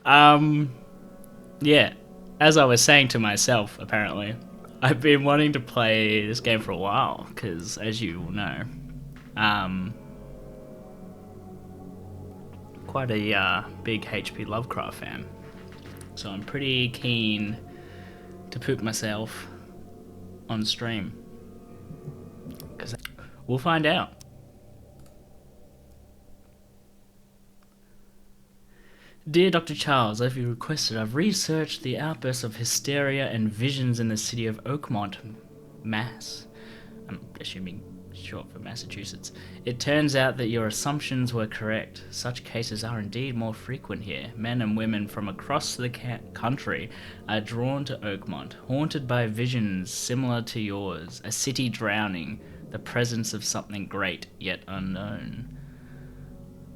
Yeah, as I was saying to myself, apparently, I've been wanting to play this game for a while because, as you all know, um, quite a big HP Lovecraft fan. So I'm pretty keen to poop myself on stream. Because we'll find out. Dear Dr. Charles, as you requested, I've researched the outbursts of hysteria and visions in the city of Oakmont, Mass. I'm assuming short for Massachusetts. It turns out that your assumptions were correct. Such cases are indeed more frequent here. Men and women from across the country are drawn to Oakmont, haunted by visions similar to yours, a city drowning, the presence of something great yet unknown.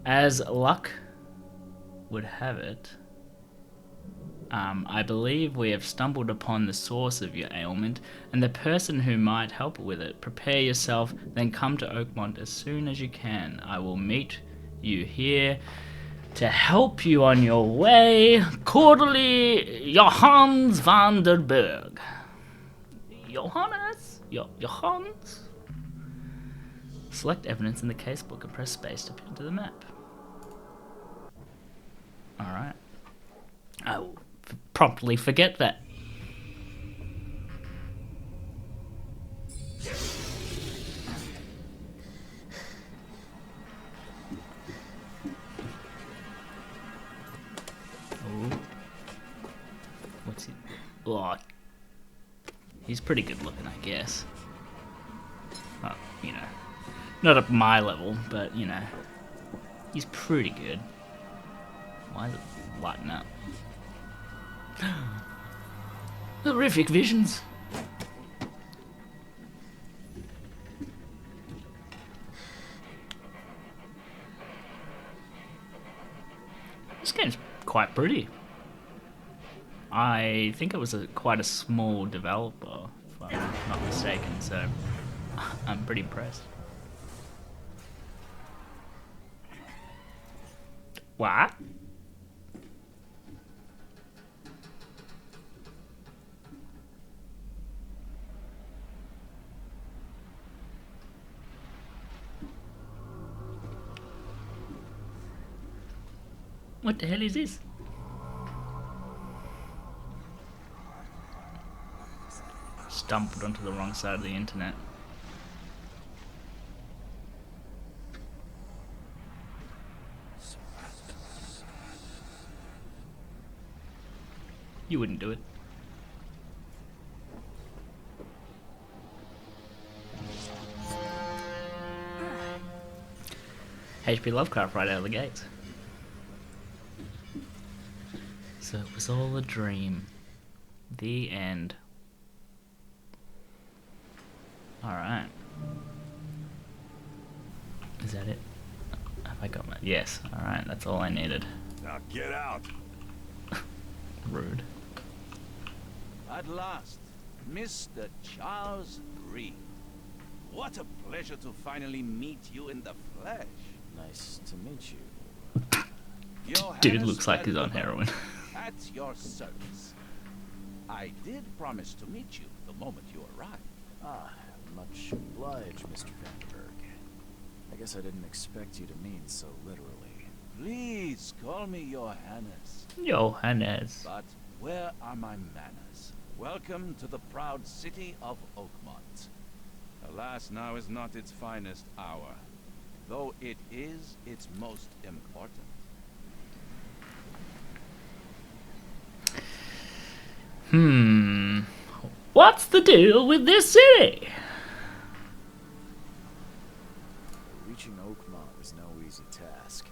As luck would have it, I believe we have stumbled upon the source of your ailment and the person who might help with it. Prepare yourself, then come to Oakmont as soon as you can. I will meet you here to help you on your way. Cordially, Johannes van der Berg. Johannes? Johannes? Select evidence in the casebook and press space to pin to the map. Alright. I will promptly forget that. Oh. What's he? Oh. He's pretty good looking, I guess. You know. Not at my level, but, you know. He's pretty good. Why is it lighting up? Horrific visions. This game's quite pretty. I think it was quite a small developer, if I'm not mistaken, so I'm pretty impressed. What? What the hell is this? Stumbled onto the wrong side of the internet. You wouldn't do it. HP Lovecraft right out of the gates. So it was all a dream. The end. Alright. Is that it? Have I got my... Yes. Alright, that's all I needed. Now get out. Rude. At last, Mr. Charles Green. What a pleasure to finally meet you in the flesh. Nice to meet you. Dude looks like he's on heroin. At your service. I did promise to meet you the moment you arrived. Ah, much obliged, Mr. Vandenberg. I guess I didn't expect you to mean so literally. Please call me Johannes. Johannes. But where are my manners? Welcome to the proud city of Oakmont. Alas, now is not its finest hour, though it is its most important. What's the deal with this city? Reaching Oakmont was no easy task.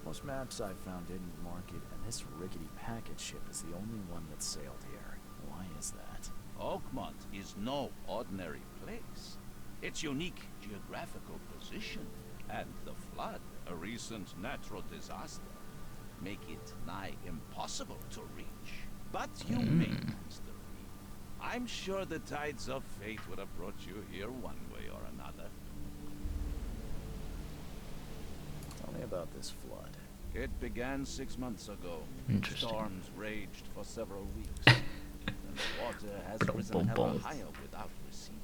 Most maps I've found didn't mark it, and this rickety packet ship is the only one that sailed here. Why is that? Oakmont is no ordinary place. Its unique geographical position and the flood, a recent natural disaster, make it nigh impossible to reach. But you make Mr. Reed. I'm sure the tides of fate would have brought you here one way or another. Tell me about this flood. It began 6 months ago. Interesting. Storms raged for several weeks. And the water has risen ever higher without receding.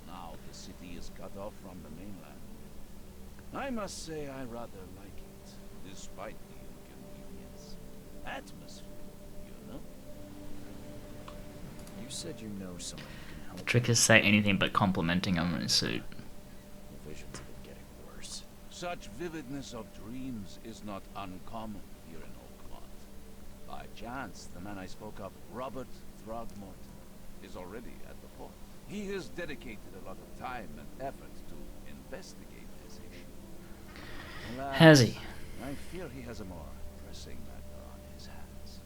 Now the city is cut off from the mainland. I must say I rather like it, despite the inconvenience. Atmosphere, you know? You said you know someone who can help. Trickers say anything but complimenting him on his suit. The visions have been getting worse. Such vividness of dreams is not uncommon here in Oakmont. By chance, the man I spoke of, Robert Throgmorton, is already at the port. He has dedicated a lot of time and effort to investigate this issue. Alas, Has he? I fear he has a more pressing matter on his hands.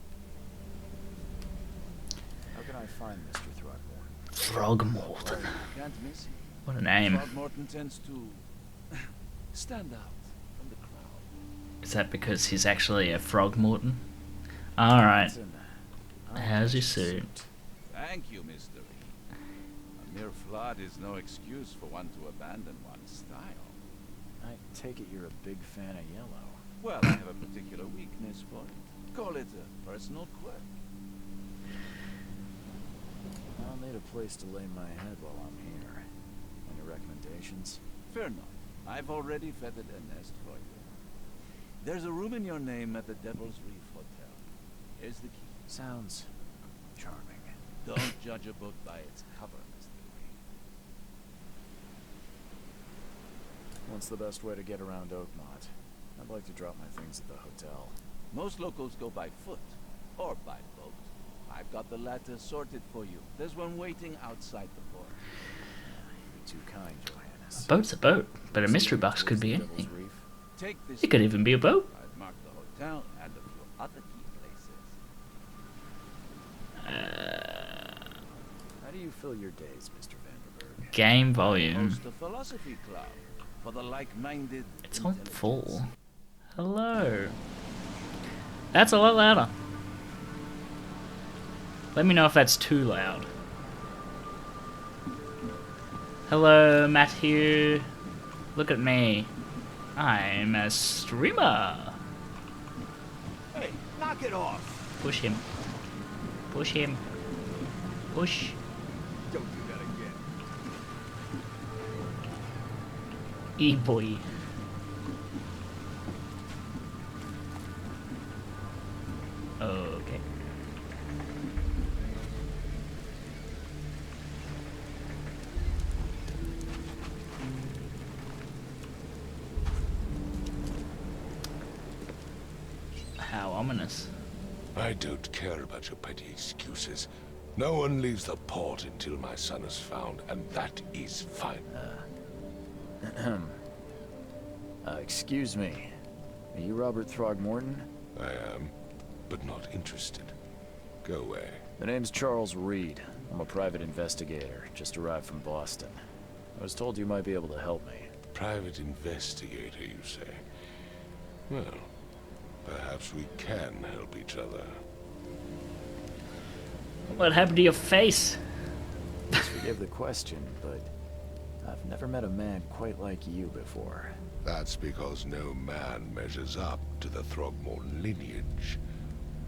How can I find Mr. Throgmorton? Throgmorton. Well, you can't miss him. What a name. Throgmorton tends to stand out from the crowd. Is that because he's actually a Frogmorton? Alright. What's in that? How's your suit? Thank you, Mr. E. A mere flood is no excuse for one to abandon one's style. I take it you're a big fan of yellow. Well, I have a particular weakness for it. Call it a personal quirk. I'll need a place to lay my head while I'm here. Any recommendations? Fear not. I've already feathered a nest for you. There's a room in your name at the Devil's Reef Hotel. Here's the key. Sounds charming. Don't judge a book by its cover, Mr. E. What's the best way to get around Oakmont? I'd like to drop my things at the hotel. Most locals go by foot or by boat. I've got the latter sorted for you. There's one waiting outside the port. You're too kind, Johannes. A boat's a boat, but a mystery box could be Devil's anything. Reef? Take this. It could even be a boat. I've marked the hotel and a few other key places. How do you fill your days, Mr. Vanderberg? Game volume. Host a philosophy club for the like-minded. It's on full. Hello. That's a lot louder. Let me know if that's too loud. Hello, Matt here. Look at me. I'm a streamer. Hey, knock it off! Push him. Push him. Push. Don't do that again. E-boy. Okay. How ominous. I don't care about your petty excuses. No one leaves the port until my son is found, and that is fine. Excuse me. Are you Robert Throgmorton? I am, but not interested. Go away. The name's Charles Reed. I'm a private investigator, just arrived from Boston. I was told you might be able to help me. Private investigator, you say? Well, perhaps we can help each other. What happened to your face? Please forgive the question, but I've never met a man quite like you before. That's because no man measures up to the Throgmorton lineage.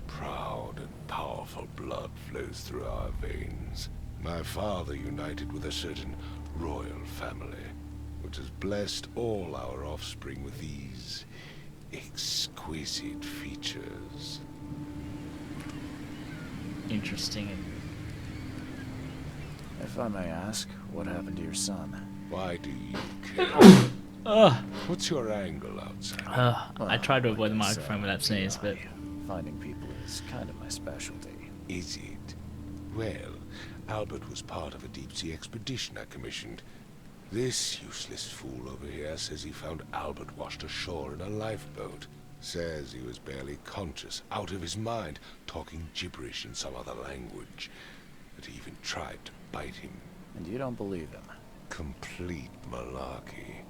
Proud and powerful blood flows through our veins. My father united with a certain royal family, which has blessed all our offspring with these exquisite features. Interesting. If I may ask, what happened to your son? Why do you care? Ugh. What's your angle outside? I tried to avoid the like I microphone said, with that sneeze, but finding people is kind of my specialty. Is it? Well, Albert was part of a deep-sea expedition I commissioned. This useless fool over here says he found Albert washed ashore in a lifeboat. Says he was barely conscious, out of his mind, talking gibberish in some other language. That he even tried to bite him. And you don't believe him? Complete malarkey.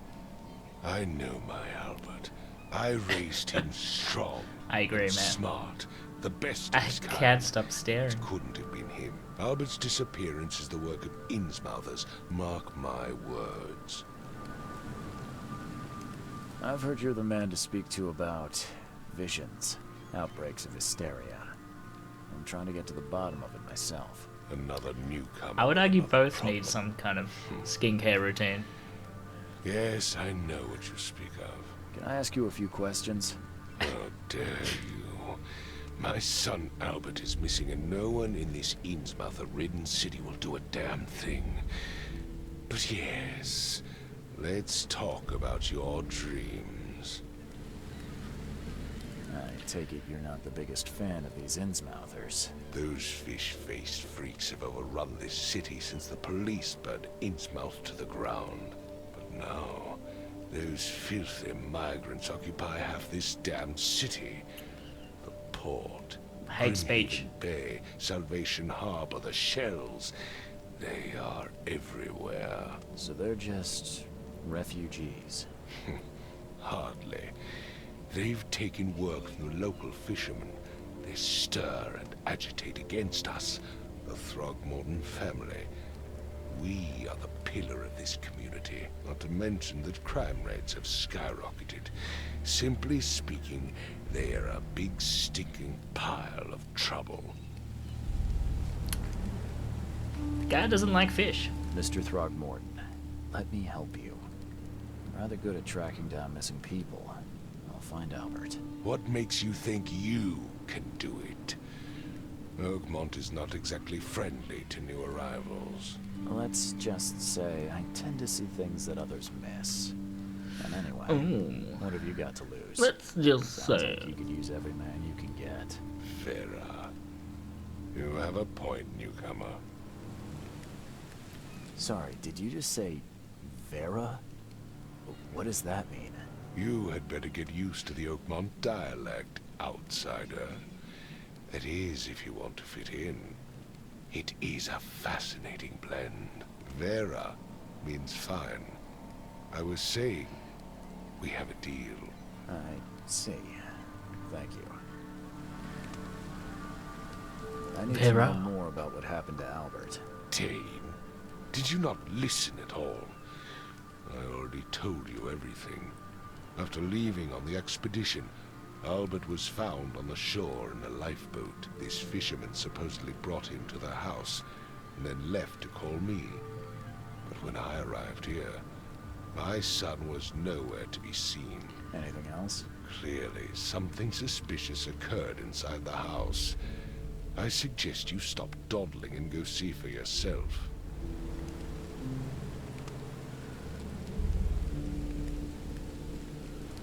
I know my Albert. I raised him strong. I agree, and man. smart. The best I of his kind. can't stop staring. It couldn't have been him. Albert's disappearance is the work of Innsmouthers. Mark my words. I've heard you're the man to speak to about visions, outbreaks of hysteria. I'm trying to get to the bottom of it myself. Another newcomer. I would argue another both problem. need some kind of skincare routine. Yes, I know what you speak of. Can I ask you a few questions? How dare you? My son Albert is missing, and no one in this Innsmouth-ridden city will do a damn thing. But yes, let's talk about your dreams. I take it you're not the biggest fan of these Innsmouthers. Those fish-faced freaks have overrun this city since the police burned Innsmouth to the ground. But now, those filthy migrants occupy half this damned city. The port, Hate speech. Grimhaven Bay, Salvation Harbor, the shells. They are everywhere. So they're just refugees. Hardly. They've taken work from the local fishermen. They stir and agitate against us, the Throgmorton family. We are the pillar of this community, not to mention that crime rates have skyrocketed. Simply speaking, they are a big stinking pile of trouble. The guy doesn't like fish. Mr. Throgmorton, let me help you. I'm rather good at tracking down missing people. I'll find Albert. What makes you think you can do it? Oakmont is not exactly friendly to new arrivals. Let's just say I tend to see things that others miss. And anyway, what have you got to lose? Let's just Sounds say. like you could use every man you can get. Vera, you have a point, newcomer. Sorry, did you just say Vera? What does that mean? You had better get used to the Oakmont dialect, outsider. That is, if you want to fit in. It is a fascinating blend. Vera means fine. I was saying, we have a deal. I see. Thank you. I need to Vera? know more about what happened to Albert. Tane, did you not listen at all? I already told you everything. After leaving on the expedition, Albert was found on the shore in a lifeboat. This fisherman supposedly brought him to their house, and then left to call me. But when I arrived here, my son was nowhere to be seen. Anything else? Clearly, something suspicious occurred inside the house. I suggest you stop dawdling and go see for yourself.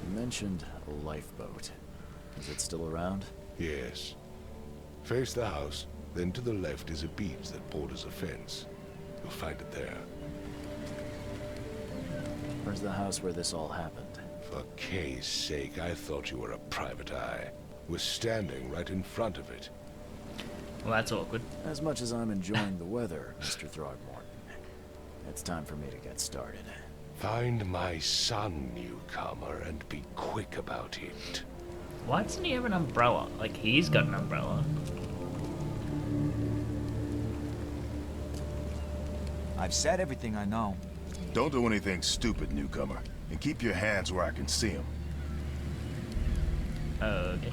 You mentioned a lifeboat. Is it still around? Yes. Face the house, then to the left is a beach that borders a fence. You'll find it there. Where's the house where this all happened? For Kay's sake, I thought you were a private eye. We're standing right in front of it. Well, that's awkward. As much as I'm enjoying the weather, Mr. Throgmorton, it's time for me to get started. Find my son, newcomer, and be quick about it. Why doesn't he have an umbrella? Like, he's got an umbrella. I've said everything I know. Don't do anything stupid, newcomer. And keep your hands where I can see them. Okay.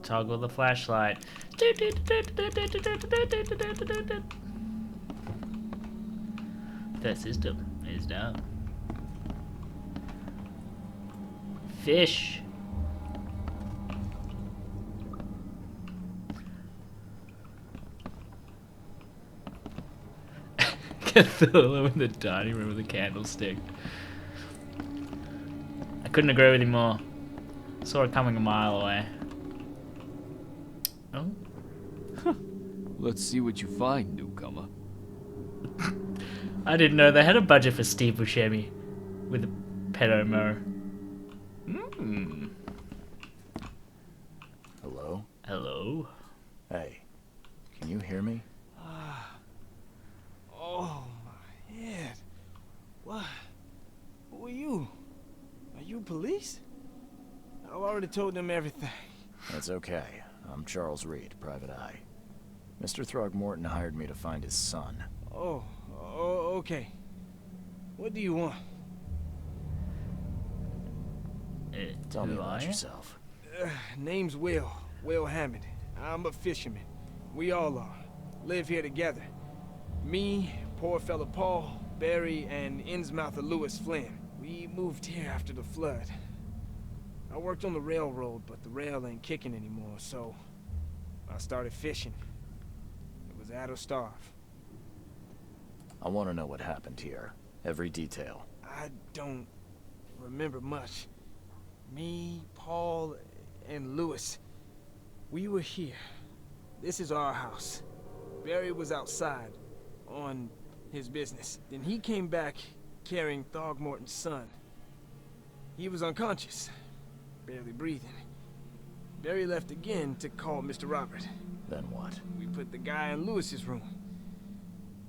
Toggle the flashlight. The system is down. Fish. Cthulhu in the dining room with a candlestick. I couldn't agree with you more. Saw it coming a mile away. Oh? Let's see what you find, newcomer. I didn't know they had a budget for Steve Buscemi with a pedo mo. Hello? Hello? Hey, can you hear me? Oh, my head. What? Who are you? Are you police? I've already told them everything. It's okay. I'm Charles Reed, Private Eye. Mr. Throgmorton hired me to find his son. Oh, okay. What do you want? Tell me Who are about you? yourself. Name's Will. Will Hammond. I'm a fisherman. We all are. Live here together. Me, poor fella Paul, Barry, and Innsmouther Lewis Flynn. We moved here after the flood. I worked on the railroad, but the rail ain't kicking anymore, so I started fishing. It was add or starve. I want to know what happened here. Every detail. I don't remember much. Me, Paul, and Lewis, we were here. This is our house. Barry was outside, on his business. Then he came back carrying Throgmorton's son. He was unconscious, barely breathing. Barry left again to call Mr. Robert. Then what? We put the guy in Lewis's room.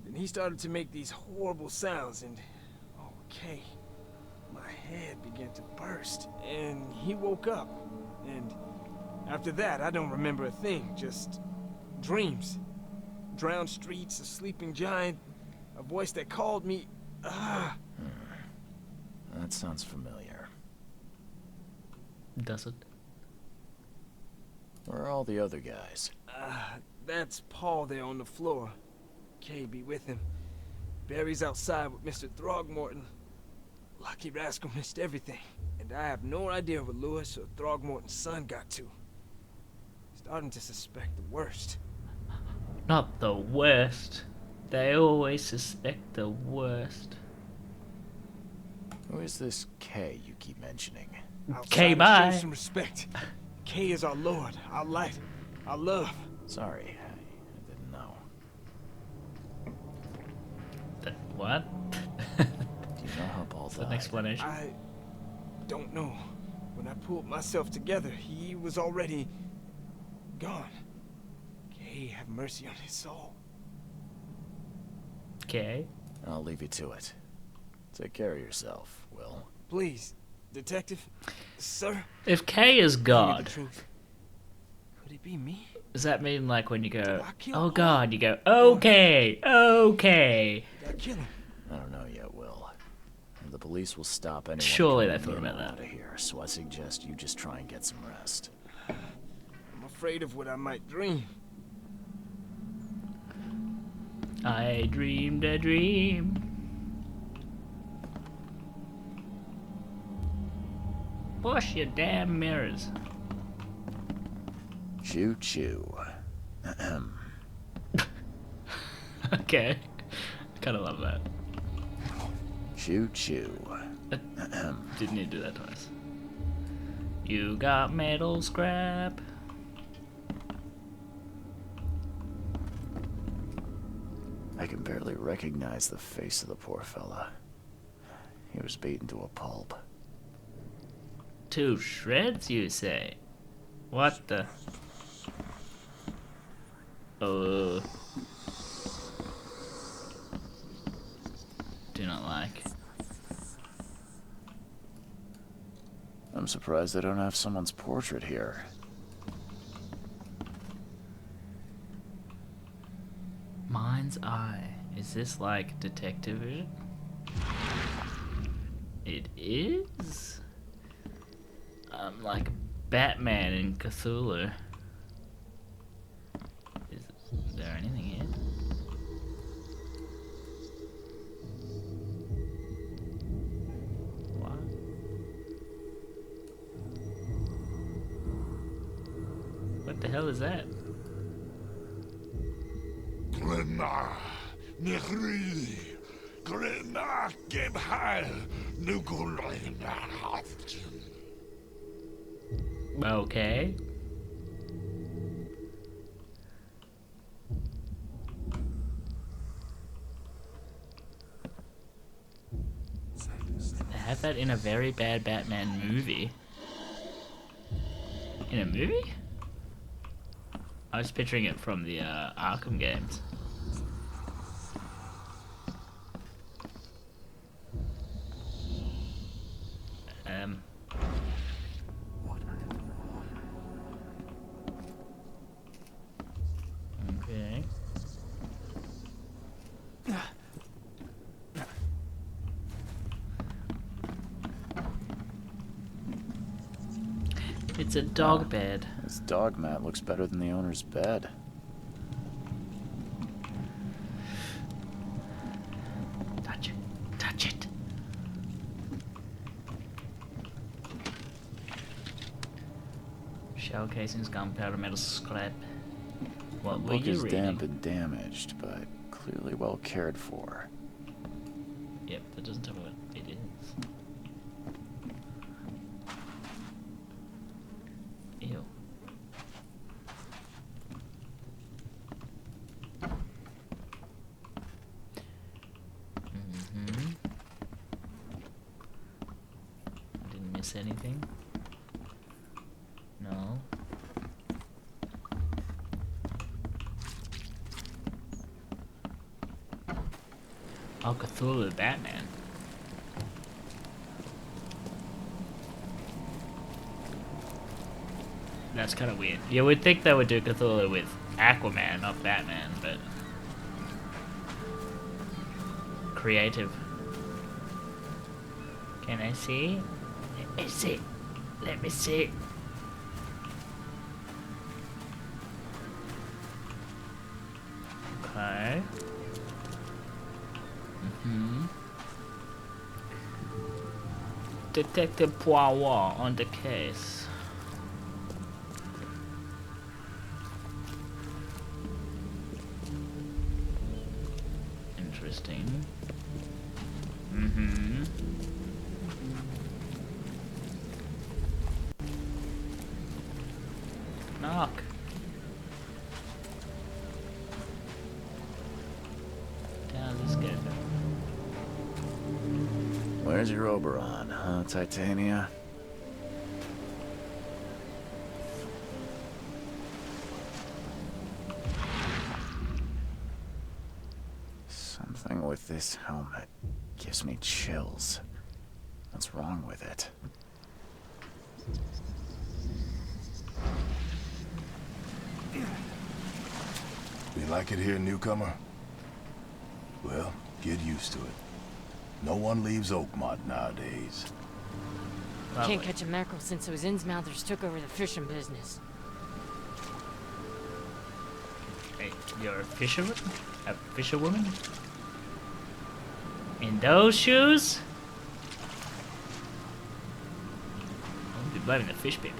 Then he started to make these horrible sounds and... okay. My head began to burst, and he woke up. And after that, I don't remember a thing, just dreams. Drowned streets, a sleeping giant, a voice that called me. That sounds familiar. Does it? Where are all the other guys? That's Paul there on the floor. Kay be with him. Barry's outside with Mr. Throgmorton. Lucky rascal missed everything, and I have no idea what Lewis or Throgmorton's son got to. Starting to suspect the worst. Not the worst. They always suspect the worst. Who is this K you keep mentioning? Kay, Outside, bye. show some respect. Kay is our lord, our light, our love. Sorry, I didn't know. What? Do you know how Paul That's an died? explanation. I don't know. When I pulled myself together, he was already gone. Kay, have mercy on his soul. Okay. I'll leave you to it. Take care of yourself, Will. Please, detective, sir. If K is Tell me God, the truth. Could it be me? does that mean like when you go, I kill oh Paul? God, you go, okay, okay. Did I kill him? I don't know yet, Will. The police will stop anyone Surely they coming thought in about or that. out of here, so I suggest you just try and get some rest. I'm afraid of what I might dream. I dreamed a dream. Wash your damn mirrors. Choo choo. Ahem. Okay. Kinda love that. Choo choo. Didn't need to do that twice. You got metal scrap. I can barely recognize the face of the poor fella. He was beaten to a pulp. To shreds, you say? What the? Oh. Do not like. I'm surprised they don't have someone's portrait here. Mind's eye. Is this like detective vision? It is? I'm like Batman in Cthulhu. Is there anything here? What? What the hell is that? Glenna, Nechri, Glenna, Gebhal, Nugulina, Okay. They have that in a very bad Batman movie. In a movie? I was picturing it from the Arkham games. Okay. It's a dog bed. This dog mat looks better than the owner's bed. Touch it. Touch it. Shell casings, gunpowder, metal scrap. What The were book you is reading? damp and damaged, but clearly well cared for. Yep, that doesn't tell me what it is. Ew. I didn't miss anything. No. Oh, Cthulhu Batman. That's kind of weird. You would think they would do Cthulhu with Aquaman, not Batman, but... creative. Can I see? Let me see. Let me see. Okay. Detective Poirot on the case. Interesting. Knock. Down this guy. Where's your Oberon, huh, Titania? Something with this helmet gives me chills. What's wrong with it? You like it here, newcomer? Well, get used to it. No one leaves Oakmont nowadays. Lovely. Can't catch a mackerel since those Innsmouthers took over the fishing business. Hey, you're a fisherman? A fisherwoman? In those shoes? I won't be blaming the fish people.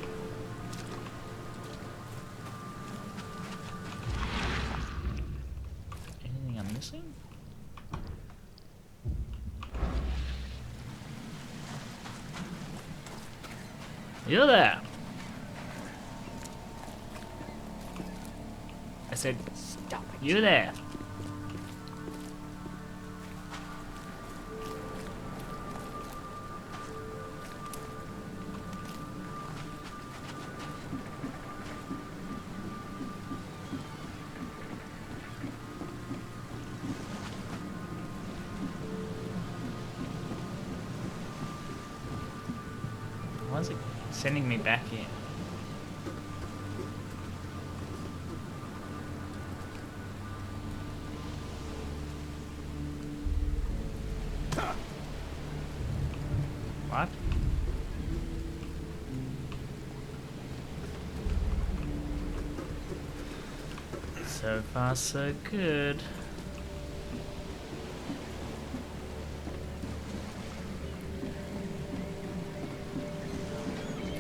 Anything I'm missing? You there? I said, Stop it. you there? Why is it sending me back in? What? So far, so good.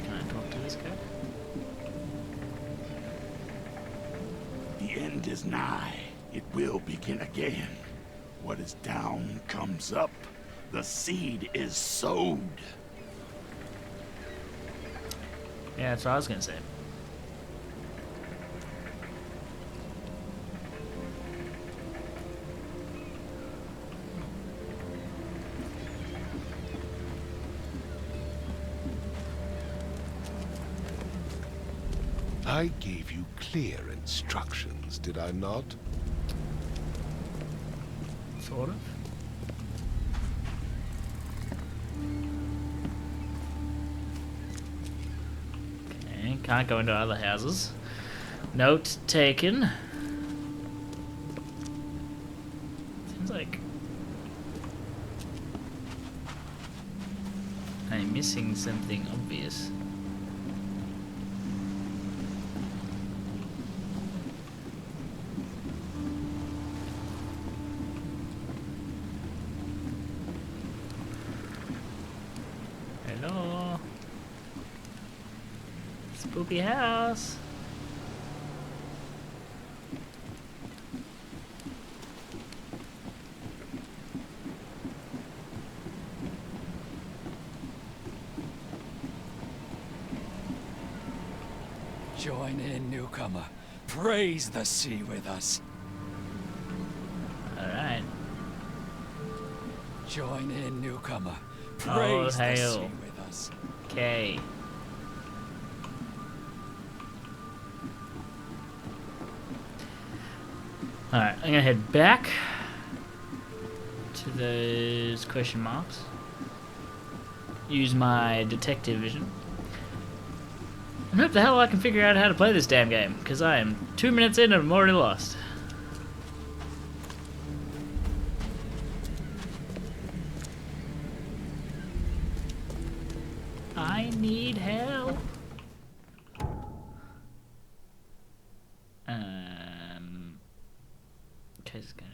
Can I talk to this guy? The end is nigh. It will begin again. What is down comes up. The seed is sowed. Yeah, that's what I was gonna say. I gave you clear instructions, did I not? Sort of. Okay, can't go into other houses. Note taken. Seems like I'm missing something obvious. Hello. Spooky house. Join in, newcomer. Praise the sea with us. Alright. Join in, newcomer. Oh, Praise the hail. sea with us. Okay. Alright, I'm gonna head back to those question marks. Use my detective vision. And hope the hell I can figure out how to play this damn game, because I am 2 minutes in and I'm already lost. I need help. Okay, it's gonna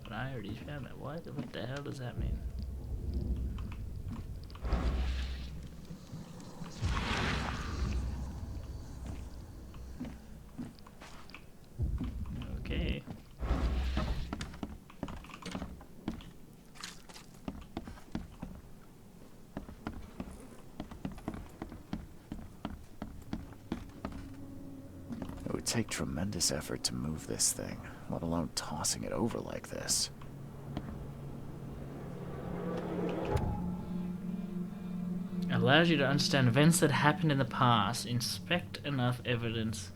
But I already found that. What the hell does that mean? Okay. It would take tremendous effort to move this thing, let alone tossing it over like this. Allows you to understand events that happened in the past, inspect enough evidence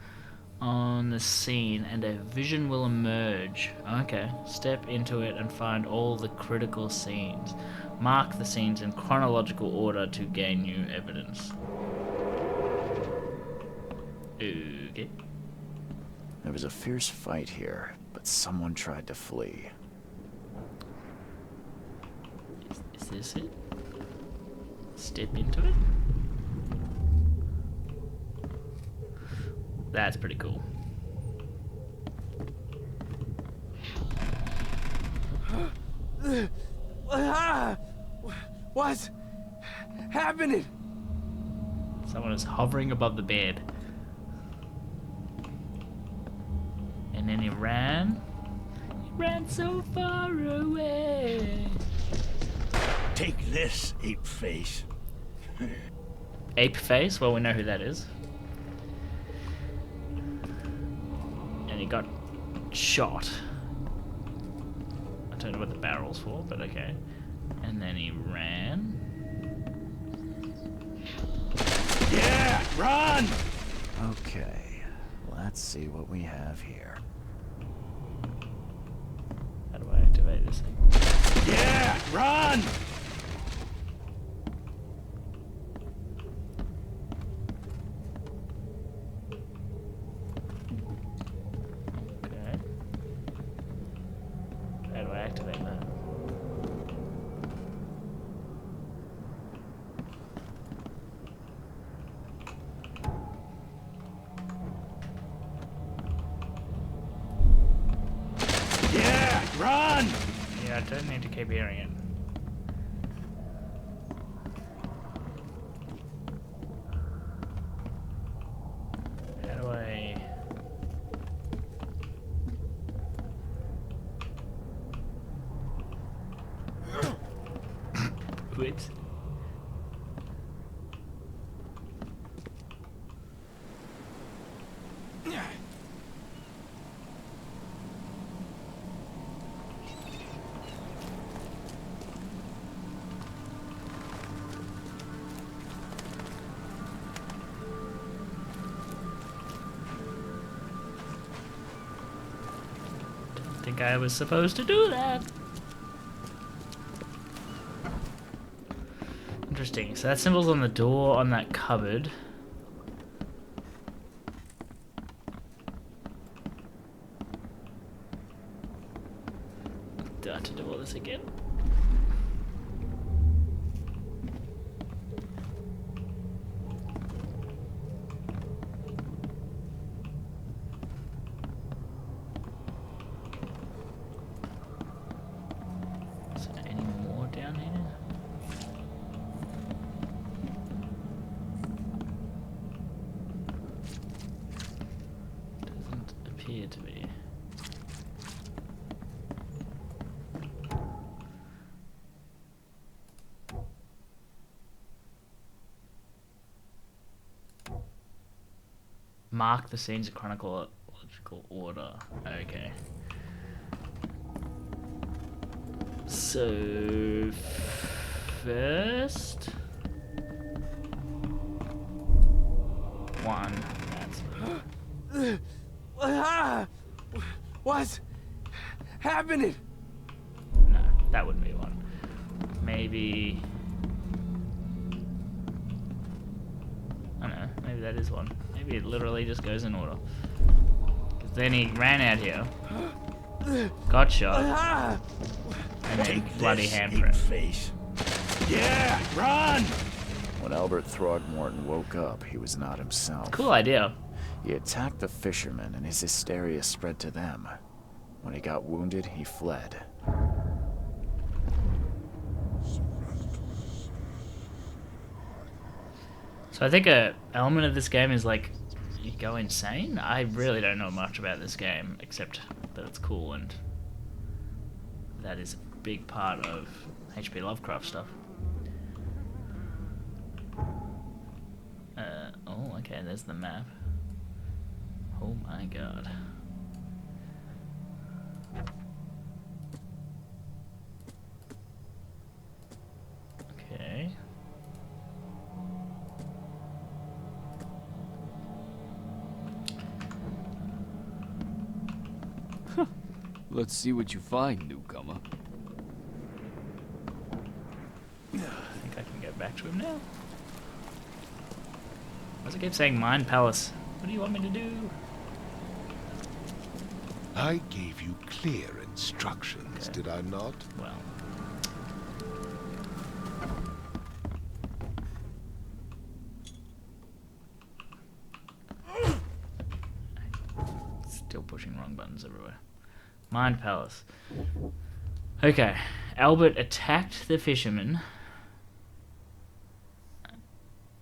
on the scene, and a vision will emerge. Okay. Step into it and find all the critical scenes. Mark the scenes in chronological order to gain new evidence. Okay. There was a fierce fight here, but someone tried to flee. Is this it? Step into it? That's pretty cool. What's happening? Someone is hovering above the bed. And then he ran. He ran so far away. Take this, ape face. Ape face? Well, we know who that is. And he got shot. I don't know what the barrel's for, but okay. And then he ran. Yeah, run! Okay, let's see what we have here. How do I activate this thing? Yeah, run! Okay. How do I activate that? Yeah, run! Yeah, I don't need to keep hearing it. How do I... Whoops. Don't think I was supposed to do that. Interesting. So that symbol's on the door on that cupboard. Do I have to do all this again? Is there any more down here? Doesn't appear to be. Mark the scenes in chronological order. Okay. So first one. That's What's happening? no, that wouldn't be one. Maybe. I don't know. Maybe that is one. Maybe it literally just goes in order. Because then he ran out here, got shot, and then bloody handprint. Face. Yeah, run! When Albert Throgmorton woke up, he was not himself. Cool idea. He attacked the fishermen, and his hysteria spread to them. When he got wounded, he fled. So I think a element of this game is like you go insane. I really don't know much about this game except that it's cool and that is a big part of HP Lovecraft stuff. Oh, okay, there's the map. Oh my god. Okay. Let's see what you find, newcomer. I think I can get back to him now. Why does it keep saying Mind Palace? What do you want me to do? I gave you clear instructions, did I not? Well. Still pushing wrong buttons everywhere. Mind Palace. Okay. Albert attacked the fishermen.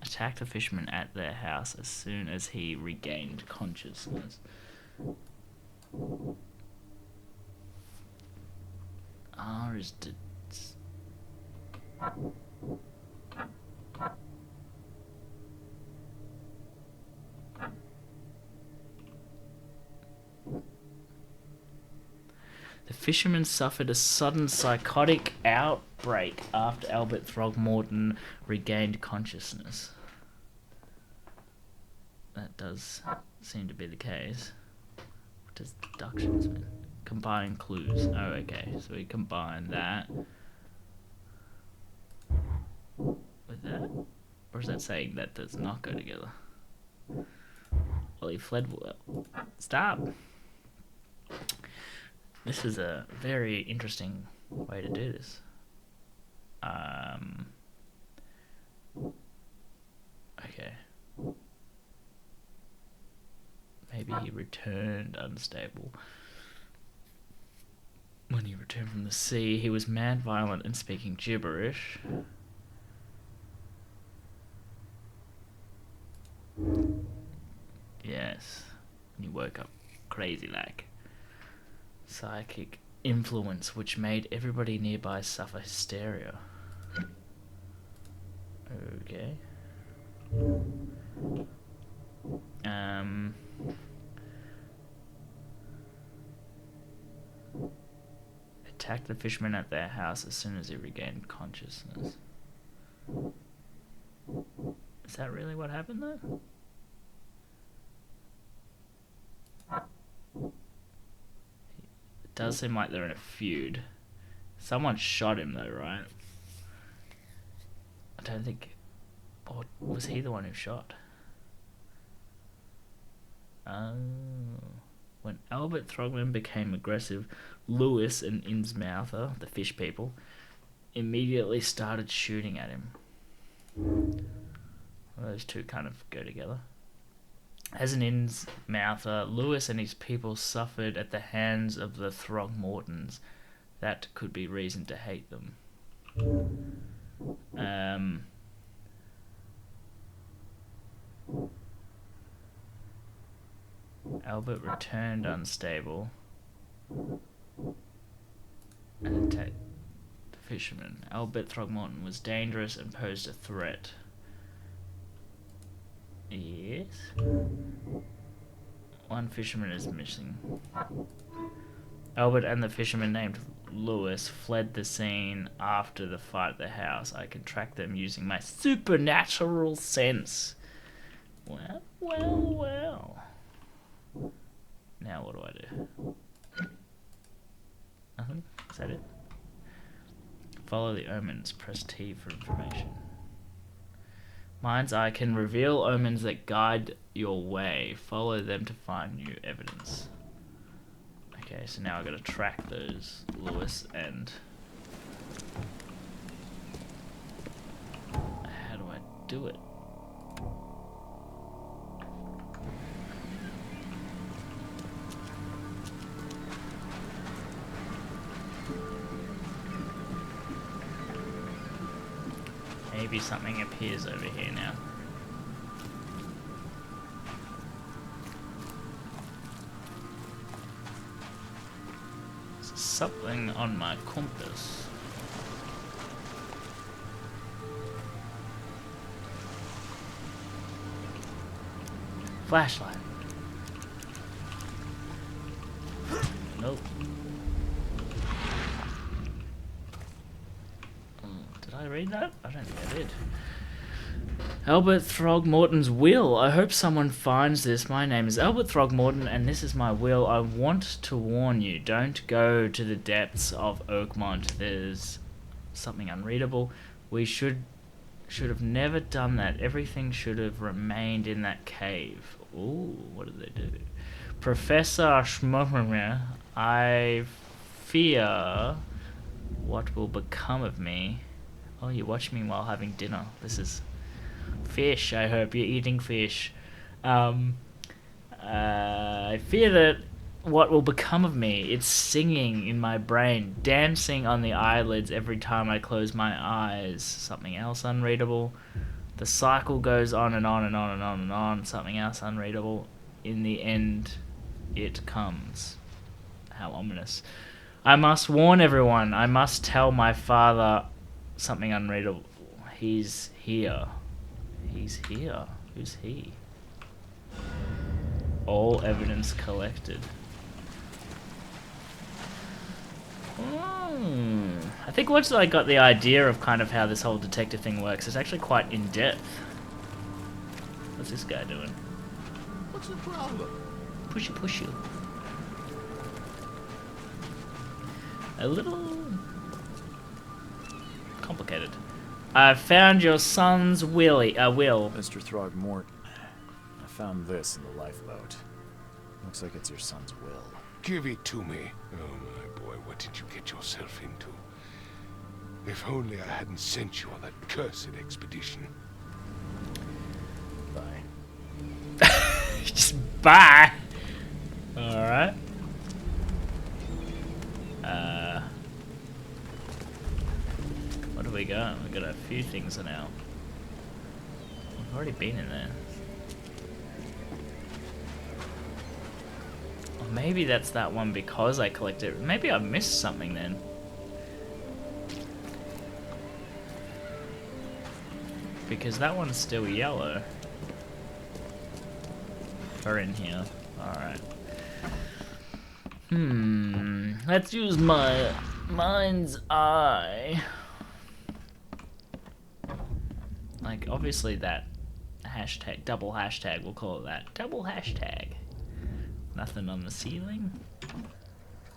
Attacked the fishermen at their house as soon as he regained consciousness. R is to... The fisherman suffered a sudden psychotic outbreak after Albert Throgmorton regained consciousness. That does seem to be the case. What does deductions mean? Combine clues. Oh, okay. So we combine that with that? Or is that saying that does not go together? Well, he fled well. Stop! This is a very interesting way to do this. Okay. Maybe he returned unstable. When he returned from the sea, he was mad, violent, and speaking gibberish. Yes. And he woke up crazy like. Psychic influence which made everybody nearby suffer hysteria. Okay. Attacked the fishermen at their house as soon as he regained consciousness. Is that really what happened though? It does seem like they're in a feud. Someone shot him though, right? I don't think... Or was he the one who shot? Oh. When Albert Throgman became aggressive, Lewis and Innsmouther, the fish people, immediately started shooting at him. Well, those two kind of go together. As an Innsmouther, Lewis and his people suffered at the hands of the Throgmortons. That could be reason to hate them. Albert returned unstable and attacked the fisherman. Albert Throgmorton was dangerous and posed a threat. Yes. One fisherman is missing. Albert and the fisherman named Lewis fled the scene after the fight at the house. I can track them using my supernatural sense. Well, well, well. Now what do I do? Nothing? Is that it? Follow the omens. Press T for information. Mind's Eye can reveal omens that guide your way. Follow them to find new evidence. Okay, so now I've got to track those Lewis and... How do I do it? Maybe something appears over here now. There's something on my compass. Flashlight. Nope. Did I read that? I don't think I did. Albert Throgmorton's will. I hope someone finds this. My name is Albert Throgmorton, and this is my will. I want to warn you. Don't go to the depths of Oakmont. There's something unreadable. We should have never done that. Everything should have remained in that cave. Ooh, what did they do? Professor Schmormer, I fear what will become of me. Oh, you watch me while having dinner. This is fish. I hope you're eating fish. I fear that what will become of me. It's singing in my brain, dancing on the eyelids every time I close my eyes. Something else unreadable. The cycle goes on and on and on and on and on. Something else unreadable. In the end, it comes. How ominous. I must warn everyone. I must tell my father something unreadable. He's here. He's here. Who's he? All evidence collected. I think once I got the idea of kind of how this whole detective thing works, it's actually quite in-depth. What's this guy doing? What's your problem? Push you. A little complicated. I found your son's will. Mr. Throgmorton, I found this in the lifeboat. Looks like it's your son's will. Give it to me. Oh, my boy, what did you get yourself into? If only I hadn't sent you on that cursed expedition. Bye. Just bye. Alright. What do we got? We got a few things now. We've already been in there. Or maybe that's that one because I collected it. Maybe I missed something then. Because that one's still yellow. We're in here. Alright. Let's use my mind's eye. Like, obviously that hashtag, double hashtag, we'll call it that. Double hashtag. Nothing on the ceiling.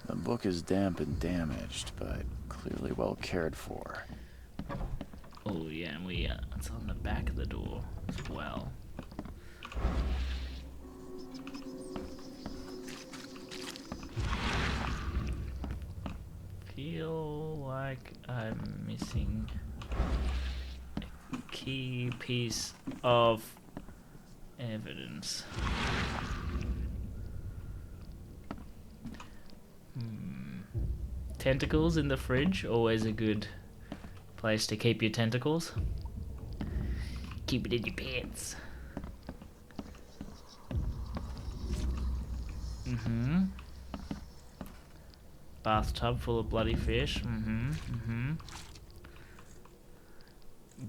The book is damp and damaged, but clearly well cared for. Oh yeah, and it's on the back of the door as well. feel like I'm missing a key piece of evidence. Tentacles in the fridge, always a good place to keep your tentacles. Keep it in your pants. Bathtub full of bloody fish.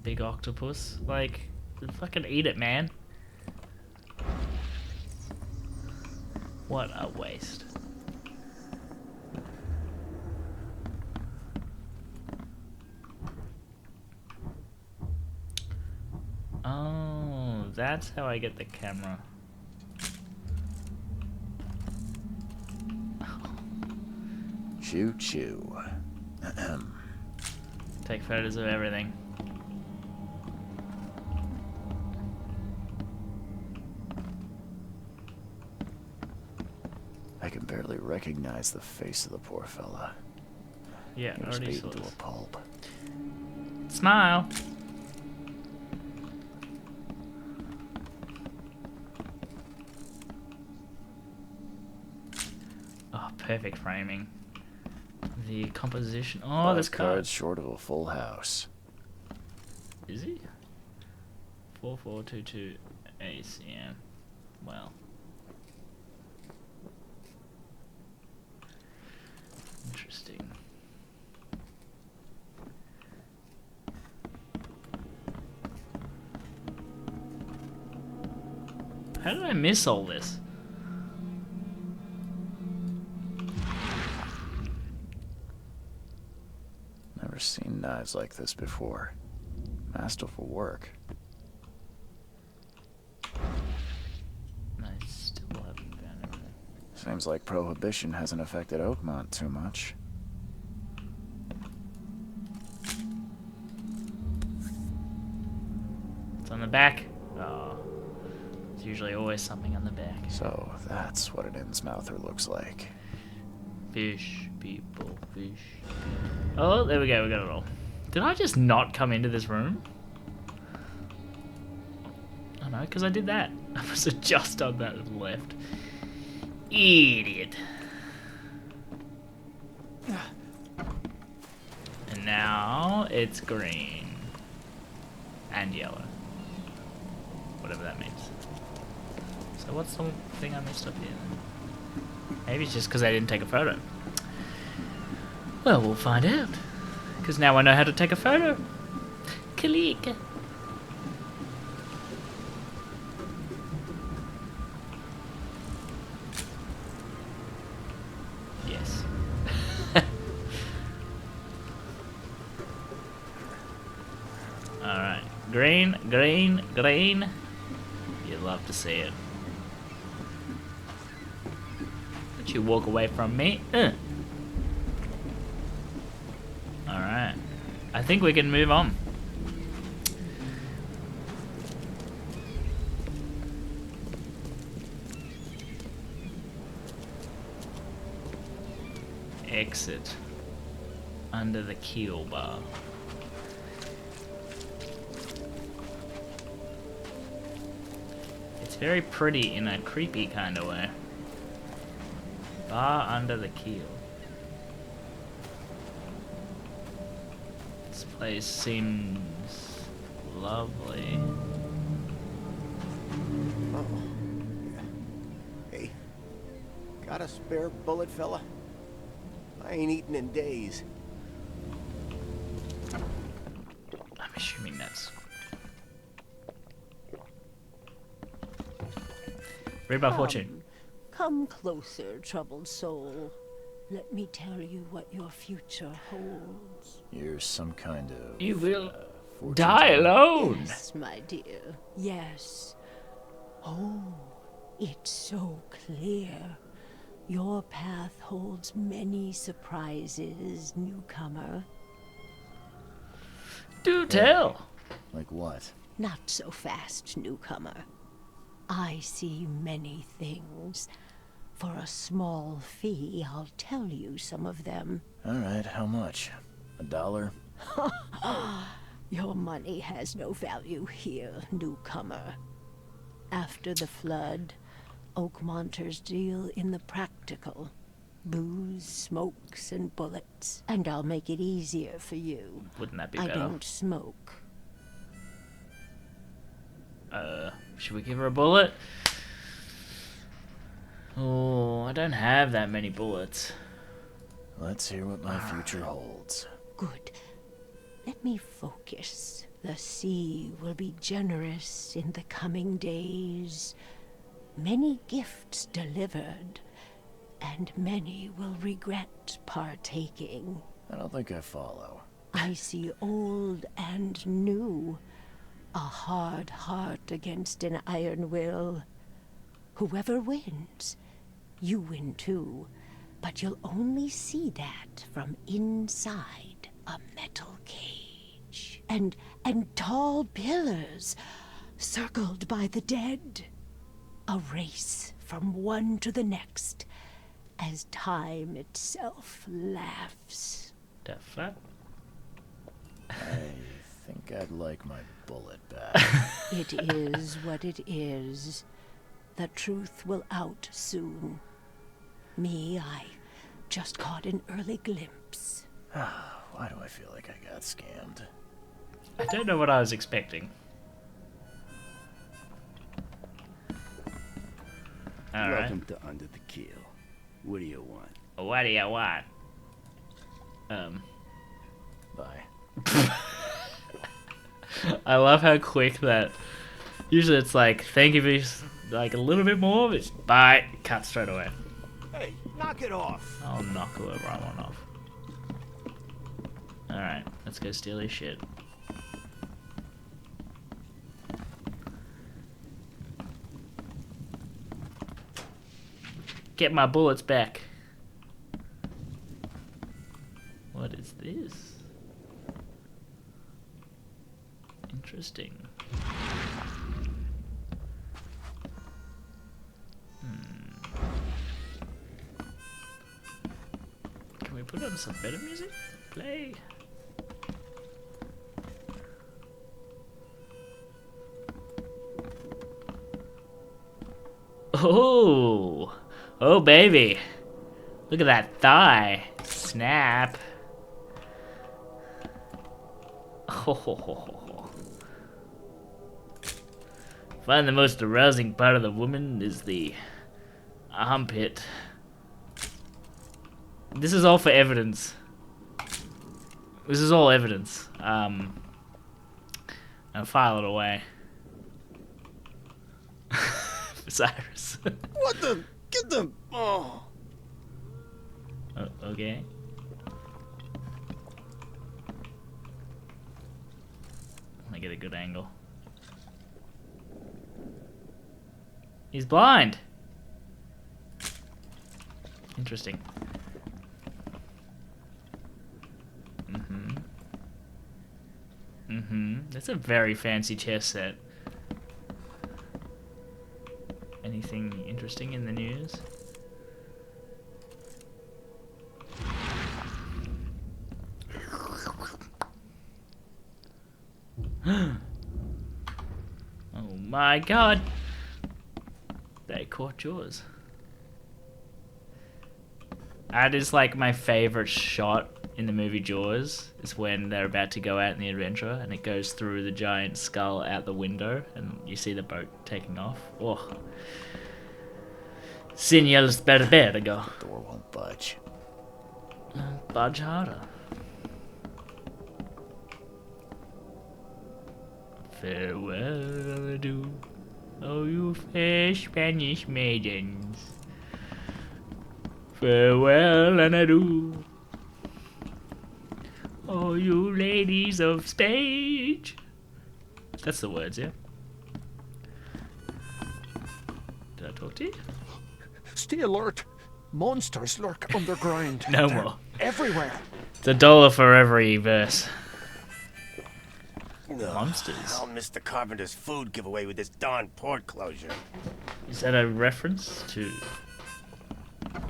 Big octopus. Like, fucking eat it, man. What a waste. Oh, that's how I get the camera. Choo choo. Take photos of everything. I can barely recognize the face of the poor fella. Yeah, He was already beaten saw to this. a pulp. Smile. Oh, perfect framing. The composition. Oh, Five this card. cards short of a full house. Is he? 4422 ace, yeah. Well. Interesting. How did I miss all this? Never seen knives like this before. Masterful work. I still haven't found anything. Seems like Prohibition hasn't affected Oakmont too much. It's on the back. Oh. There's usually always something on the back. So that's what an Innsmouther looks like. Fish, people, fish. Oh, there we go, we got it all. Did I just not come into this room? Oh no, because I did that. I must have just done that and left. Idiot. And now it's green. And yellow. Whatever that means. So what's the thing I missed up here then? Maybe it's just because I didn't take a photo. Well, we'll find out. Because now I know how to take a photo. Click. Yes. Alright. Green, green, green. You'd love to see it. Don't you walk away from me. Alright. I think we can move on. Exit. Under the keel bar. It's very pretty in a creepy kind of way. Bar under the keel. This place seems lovely. Oh. Hey, got a spare bullet, fella? I ain't eaten in days. I'm assuming that's... Read by fortune. Come closer, troubled soul. Let me tell you what your future holds. You're some kind of... You will fortune die teller. alone. Yes, my dear. Yes. Oh, it's so clear. Your path holds many surprises, newcomer. Do tell. Like what? Not so fast, newcomer. I see many things. For a small fee, I'll tell you some of them. Alright, how much? $1? Your money has no value here, newcomer. After the flood, Oakmonters deal in the practical. Booze, smokes, and bullets. And I'll make it easier for you. Wouldn't that be I better? don't smoke. Should we give her a bullet? Oh, I don't have that many bullets. Let's hear what my future holds. Good. Let me focus. The sea will be generous in the coming days. Many gifts delivered, and many will regret partaking. I don't think I follow. I see old and new. A hard heart against an iron will. Whoever wins, you win too. But you'll only see that from inside a metal cage. And tall pillars, circled by the dead. A race from one to the next, as time itself laughs. The fuck? I think I'd like my bullet back. It is what it is. The truth will out soon. Me, I just caught an early glimpse. Why do I feel like I got scammed? I don't know what I was expecting. Alright. Welcome to Under the Keel. What do you want? What do you want? Bye. I love how quick that... Usually it's like, thank you for like a little bit more, it's bye, cut straight away. Hey, knock it off. I'll knock whoever I want off. Alright, let's go steal his shit. Get my bullets back. What is this? Interesting. Can we put on some better music? Play. Oh, oh baby. Look at that thigh. Snap. Oh. Find the most arousing part of the woman is the armpit. This is all for evidence. This is all evidence. I'll file it away. Cyrus. What the? Get them! Oh. Okay. I get a good angle. He's blind. Interesting. That's a very fancy chess set. Anything interesting in the news? Oh my god! They caught yours. That is like my favorite shot in the movie Jaws, is when they're about to go out in the adventure and it goes through the giant skull out the window and you see the boat taking off. Oh. Señales Berbergo. The door won't budge. Budge harder. Farewell, adieu, oh you fair Spanish maidens. Farewell and adieu, oh you ladies of stage. That's the words, yeah? Did I talk to you? Stay alert. Monsters lurk underground. No They're more. everywhere. It's $1 for every verse. Monsters. I'll miss the carpenter's food giveaway with this darn port closure. Is that a reference to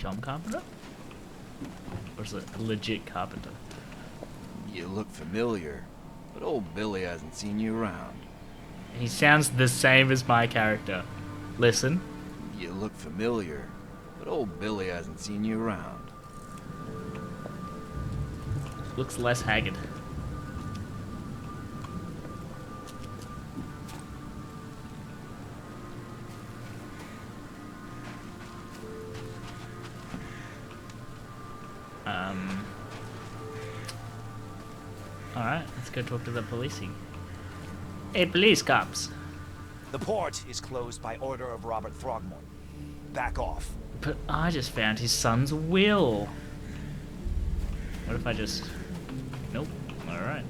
John Carpenter? Or is it a legit carpenter? You look familiar, but old Billy hasn't seen you around. He sounds the same as my character. Listen. You look familiar, but old Billy hasn't seen you around. Looks less haggard. Alright, let's go talk to the policing. Hey, police cops. The port is closed by order of Robert Throgmorton. Back off. But I just found his son's will. What if I just... Nope. Alright.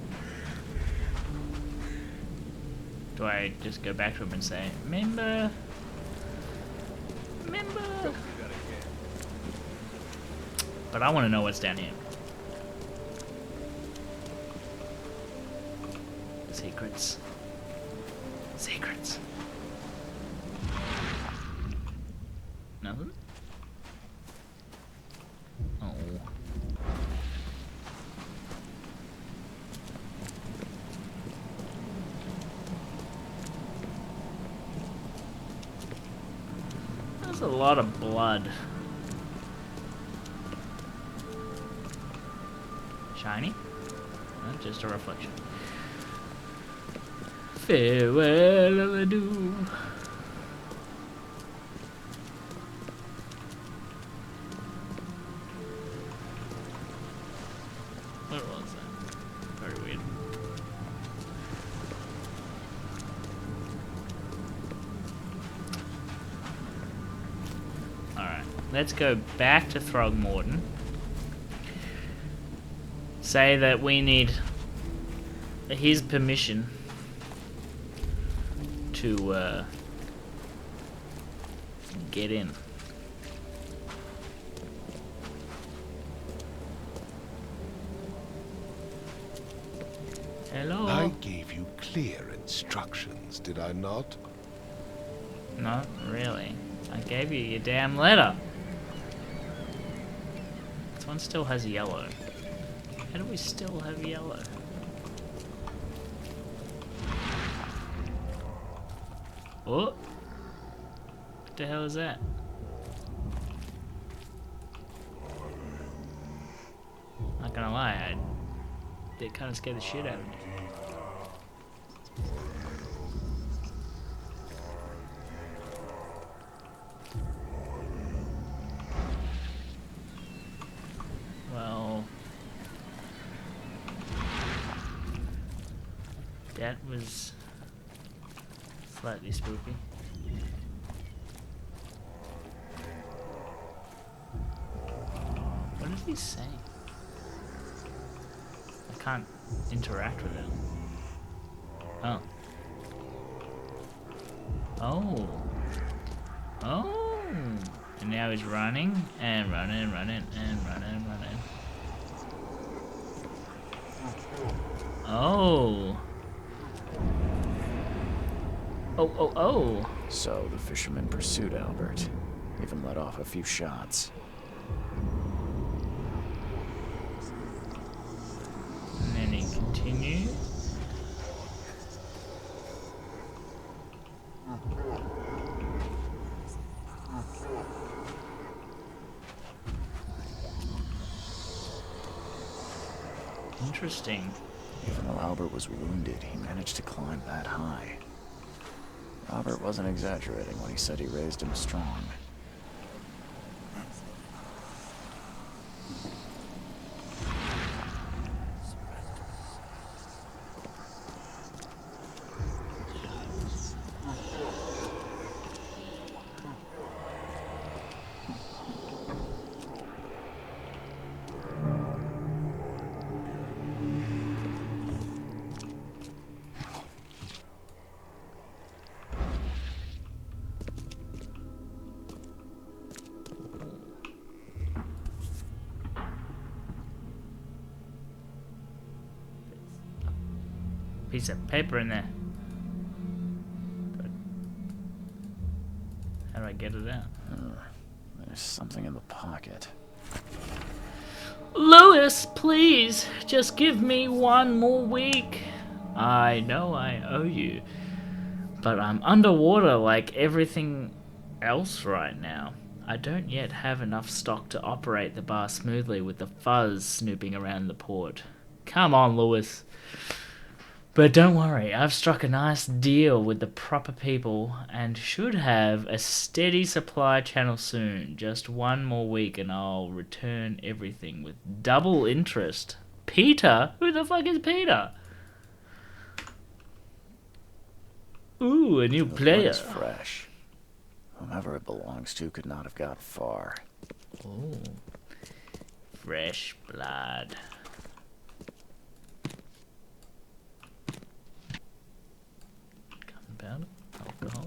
Do I just go back to him and say, Member? But I want to know what's down here. Secrets. Secrets. Nothing? Oh. There's a lot of blood. Shiny? Not just a reflection. Farewell, adieu. What was that? Very weird. Alright, let's go back to Throgmorton. Say that we need his permission to get in. Hello? I gave you clear instructions, did I not? Not really. I gave you your damn letter. This one still has yellow. How do we still have yellow? Oh! What the hell is that? Not gonna lie, it kind of scared the shit out of me. Well, that was slightly spooky. What is he saying? I can't interact with him. Oh. Oh. Oh. And now he's running and running and running and running and running. Oh. Oh, oh, oh. So the fisherman pursued Albert, even let off a few shots. And then he continued. Interesting. Even though Albert was wounded, he managed to climb that high. Robert wasn't exaggerating when he said he raised him strong. Piece of paper in there. How do I get it out? There's something in the pocket. Lewis, please, just give me one more week. I know I owe you, but I'm underwater like everything else right now. I don't yet have enough stock to operate the bar smoothly with the fuzz snooping around the port. Come on, Lewis. But don't worry, I've struck a nice deal with the proper people and should have a steady supply channel soon. Just one more week and I'll return everything with double interest. Peter? Who the fuck is Peter? Ooh, a new player. It's fresh. Whomever it belongs to could not have got far. Ooh. Fresh blood. Gunpowder, alcohol.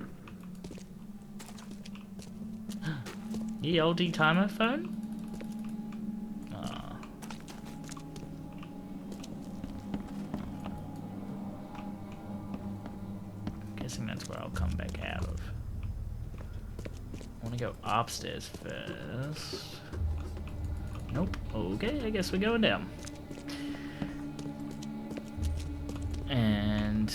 Ye oldie timer phone? Ah. Guessing that's where I'll come back out of. I want to go upstairs first. Nope. Okay, I guess we're going down. And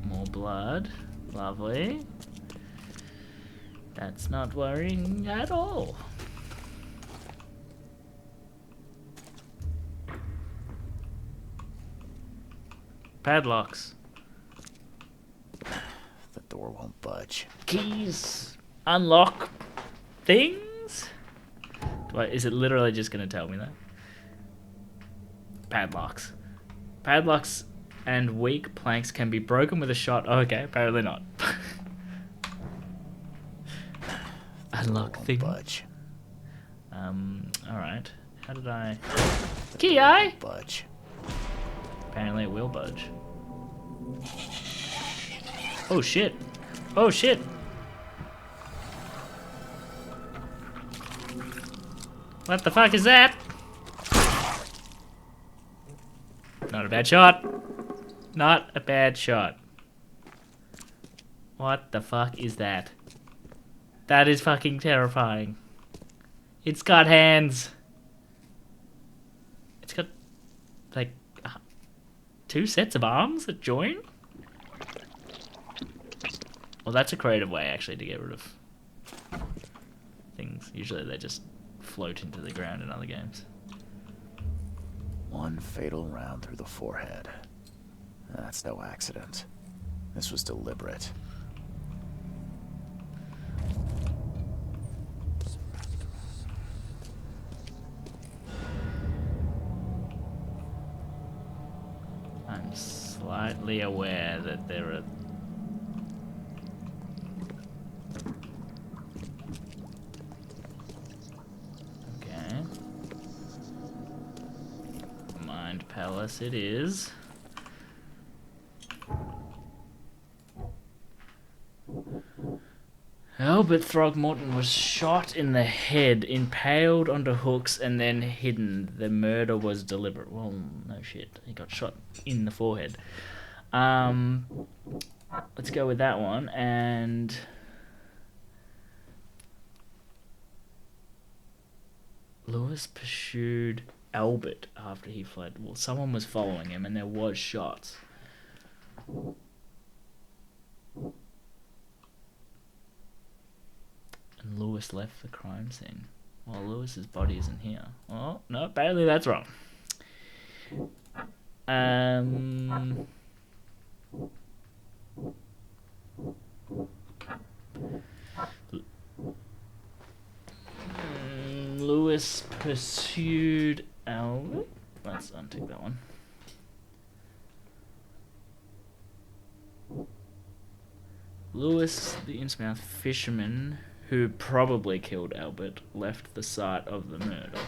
more blood. Lovely. That's not worrying at all. Padlocks. The door won't budge. Keys. Unlock things? Is it literally just going to tell me that? Padlocks. Padlocks and weak planks can be broken with a shot. Oh, okay, apparently not. Unlock thing. Budge. Alright. How did I... Key eye? Budge. Apparently it will budge. Oh shit. Oh shit. What the fuck is that? Not a bad shot. Not a bad shot. What the fuck is that? That is fucking terrifying. It's got hands. It's got, like, 2 sets of arms that join? Well, that's a creative way, actually, to get rid of things. Usually they just float into the ground in other games. One fatal round through the forehead. That's no accident. This was deliberate. I'm slightly aware that there are... Okay. Mind Palace it is. Albert Throgmorton was shot in the head, impaled onto hooks, and then hidden. The murder was deliberate. Well, no shit. He got shot in the forehead. Let's go with that one. And Lewis pursued Albert after he fled. Well, someone was following him, and there was shots. And Lewis left the crime scene. Well, Lewis's body isn't here. Oh, no, apparently that's wrong. Lewis pursued Albert. Let's untick that one. Lewis, the Innsmouth fisherman who probably killed Albert, left the site of the murder.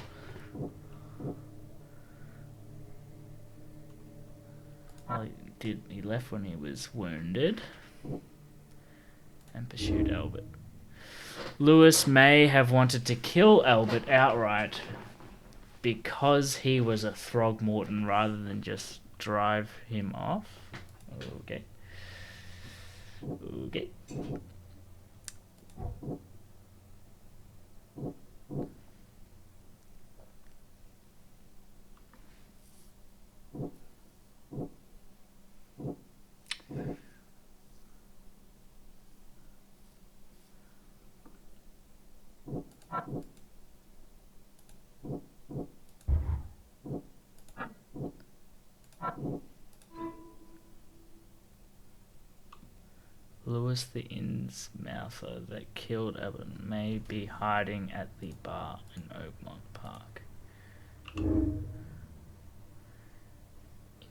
Well, he left when he was wounded and pursued Albert. Lewis may have wanted to kill Albert outright because he was a Throgmorton rather than just drive him off. Okay. Okay. Lewis the Innsmouther that killed Evan may be hiding at the bar in Oakmont Park.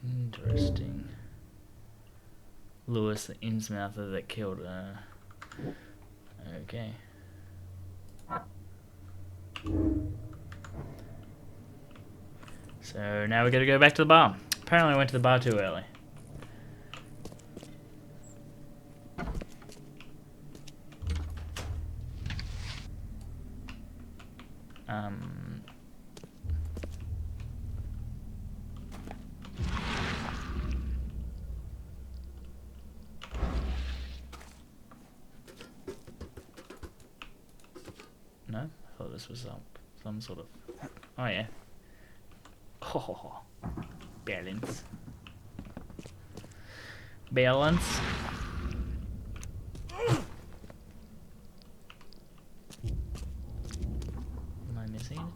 Interesting. Lewis the Innsmouther that killed okay. So now we gotta go back to the bar. Apparently I went to the bar too early. No? I thought this was some sort of... Oh yeah. Oh, balance. Balance. Am I missing anything?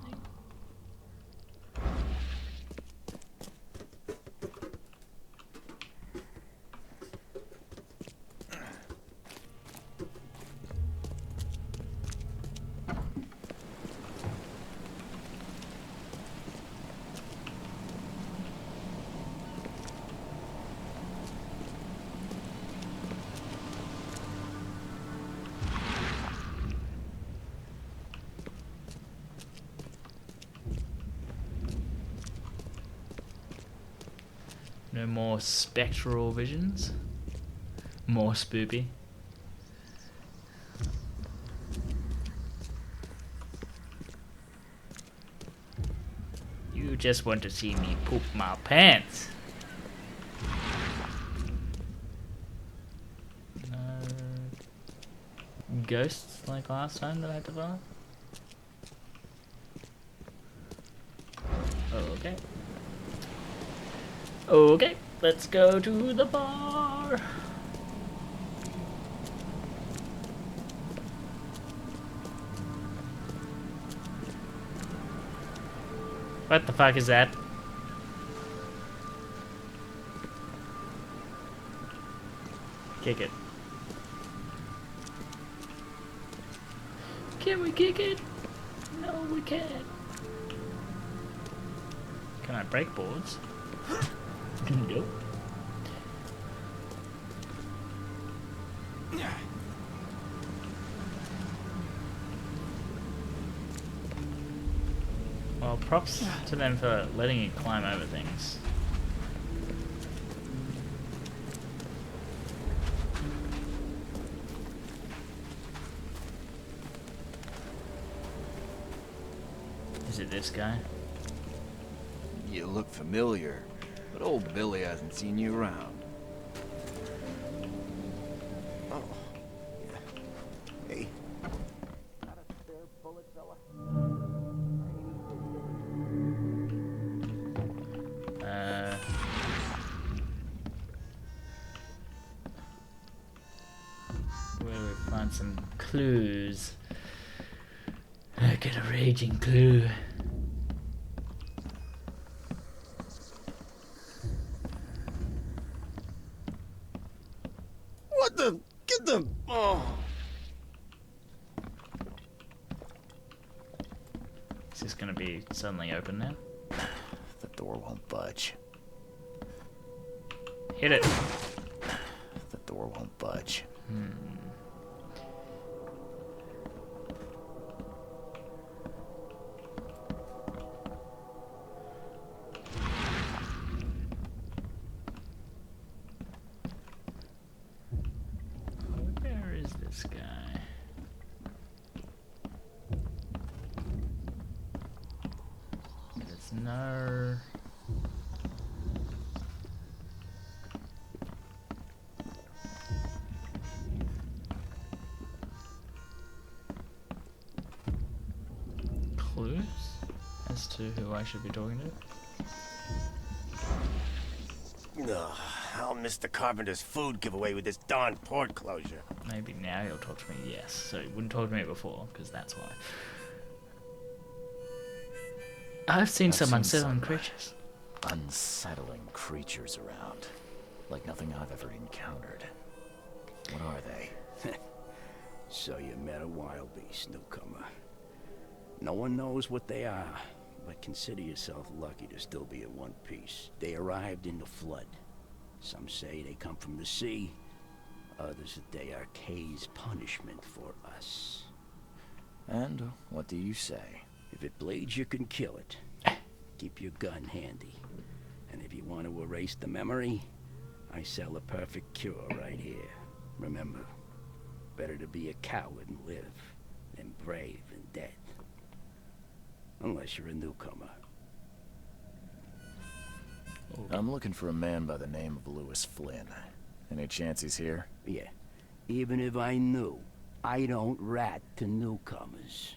No more spectral visions. More spoopy. You just want to see me poop my pants. No ghosts like last time that I had to follow? Okay. Okay, let's go to the bar. What the fuck is that? Kick it. Can we kick it? No, we can't. Can I break boards? Nope. Well, props to them for letting you climb over things. Is it this guy? You look familiar, but old Billy hasn't seen you around. Oh. Yeah. Hey. Got a spare bullet, fella? Where do we find some clues? I get a raging clue. What the? Get them! Oh. Is this gonna be suddenly open now? The door won't budge. Hit it. The door won't budge. Where is this guy? There's no... as to who I should be talking to. Ugh, I'll miss the carpenter's food giveaway with this darn port closure. Maybe now you'll talk to me, yes. So you wouldn't talk to me before, because that's why. I've seen some unsettling creatures. Unsettling creatures around. Like nothing I've ever encountered. What are they? So you met a wild beast, newcomer. No one knows what they are, but consider yourself lucky to still be in one piece. They arrived in the flood. Some say they come from the sea. Others that they are Kay's punishment for us. And what do you say? If it bleeds, you can kill it. Keep your gun handy. And if you want to erase the memory, I sell a perfect cure right here. Remember, better to be a coward and live than brave and dead. Unless you're a newcomer. I'm looking for a man by the name of Lewis Flynn. Any chance he's here? Yeah. Even if I knew, I don't rat to newcomers.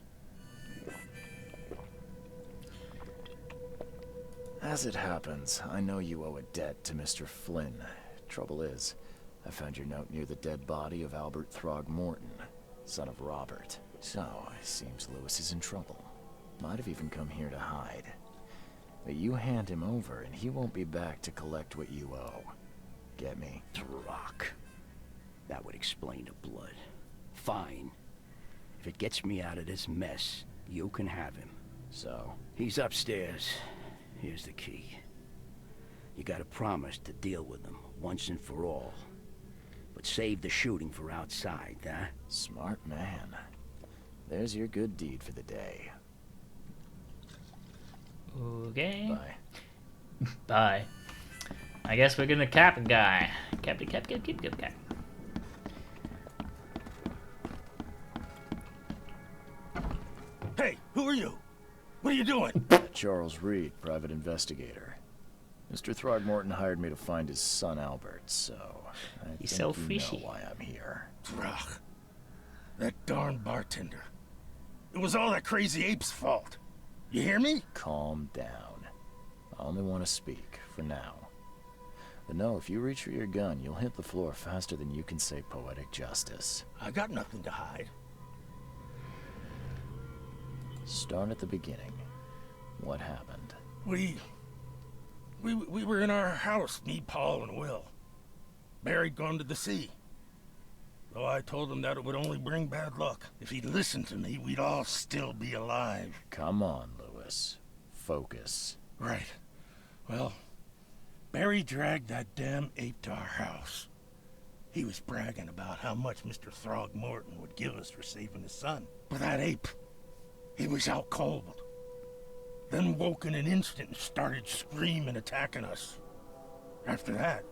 As it happens, I know you owe a debt to Mr. Flynn. Trouble is, I found your note near the dead body of Albert Throgmorton, son of Robert. So, it seems Lewis is in trouble. Might have even come here to hide. But you hand him over and he won't be back to collect what you owe. Get me? Rock. That would explain the blood. Fine. If it gets me out of this mess, you can have him. So? He's upstairs. Here's the key. You gotta promise to deal with him once and for all. But save the shooting for outside, huh? Smart man. There's your good deed for the day. Okay. Bye. Bye. I guess we're gonna cap a guy. Cap. Hey, who are you? What are you doing? Charles Reed, private investigator. Mr. Throgmorton hired me to find his son Albert, so I He's think so you fishy. know why I'm here. Throg. That darn bartender. It was all that crazy ape's fault. You hear me? Calm down. I only want to speak, for now. But no, if you reach for your gun, you'll hit the floor faster than you can say poetic justice. I got nothing to hide. Start at the beginning. What happened? We were in our house, me, Paul, and Will. Barry'd gone to the sea. Though I told him that it would only bring bad luck. If he'd listened to me, we'd all still be alive. Come on, Lewis. Focus. Right. Well, Barry dragged that damn ape to our house. He was bragging about how much Mr. Throgmorton would give us for saving his son. But that ape, he was out cold. Then woke in an instant and started screaming, attacking us. After that,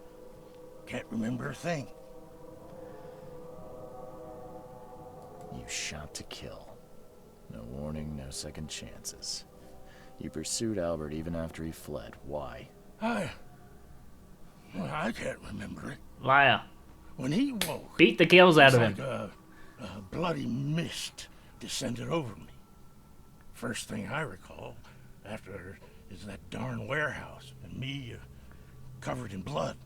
can't remember a thing. You shot to kill. No warning, no second chances. You pursued Albert even after he fled. Why? I can't remember it. Liar. When he woke, Beat the gills out of like him. a bloody mist descended over me. First thing I recall after is that darn warehouse and me covered in blood.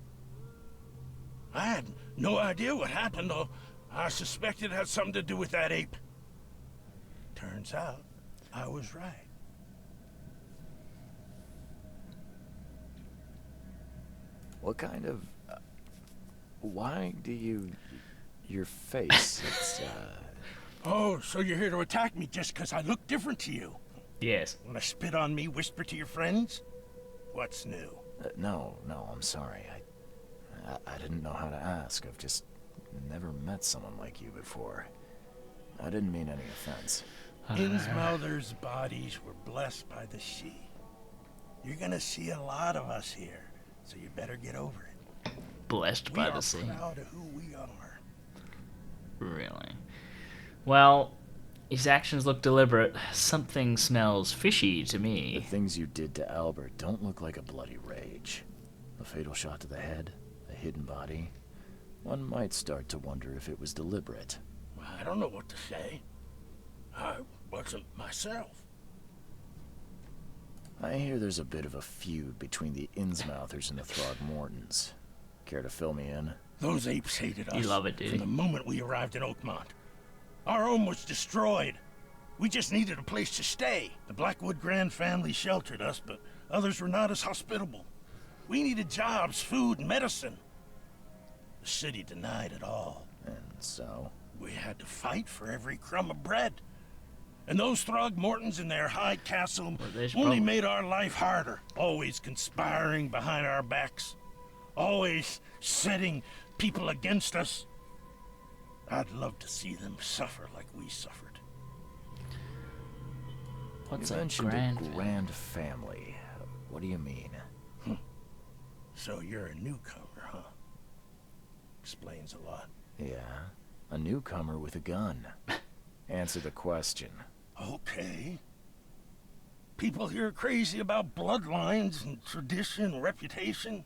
I had no idea what happened, though I suspected it had something to do with that ape. Turns out I was right. What kind of... why do you... your face, it's, Oh, so you're here to attack me just because I look different to you? Yes. Want to spit on me, whisper to your friends? What's new? No, I'm sorry. I didn't know how to ask. I've just never met someone like you before. I didn't mean any offense. Innsmouther's bodies were blessed by the sea. You're gonna see a lot of us here, so you better get over it. Blessed by the sea. We are proud of who we are. Really? Well, his actions look deliberate. Something smells fishy to me. The things you did to Albert don't look like a bloody rage. A fatal shot to the head, a hidden body. One might start to wonder if it was deliberate. I don't know what to say. I wasn't myself. I hear there's a bit of a feud between the Innsmouthers and the Throgmortons. Care to fill me in? Those apes hated us. You love it, dude. From the moment we arrived in Oakmont. Our home was destroyed. We just needed a place to stay. The Blackwood Grand family sheltered us, but others were not as hospitable. We needed jobs, food, and medicine. The city denied it all. And so? We had to fight for every crumb of bread. And those Throgmortons in their high castle only made our life harder. Always conspiring behind our backs. Always setting people against us. I'd love to see them suffer like we suffered. What's you a mentioned grand family? What do you mean? So you're a newcomer, huh? Explains a lot. Yeah, a newcomer with a gun. Answer the question. Okay. People here are crazy about bloodlines and tradition and reputation.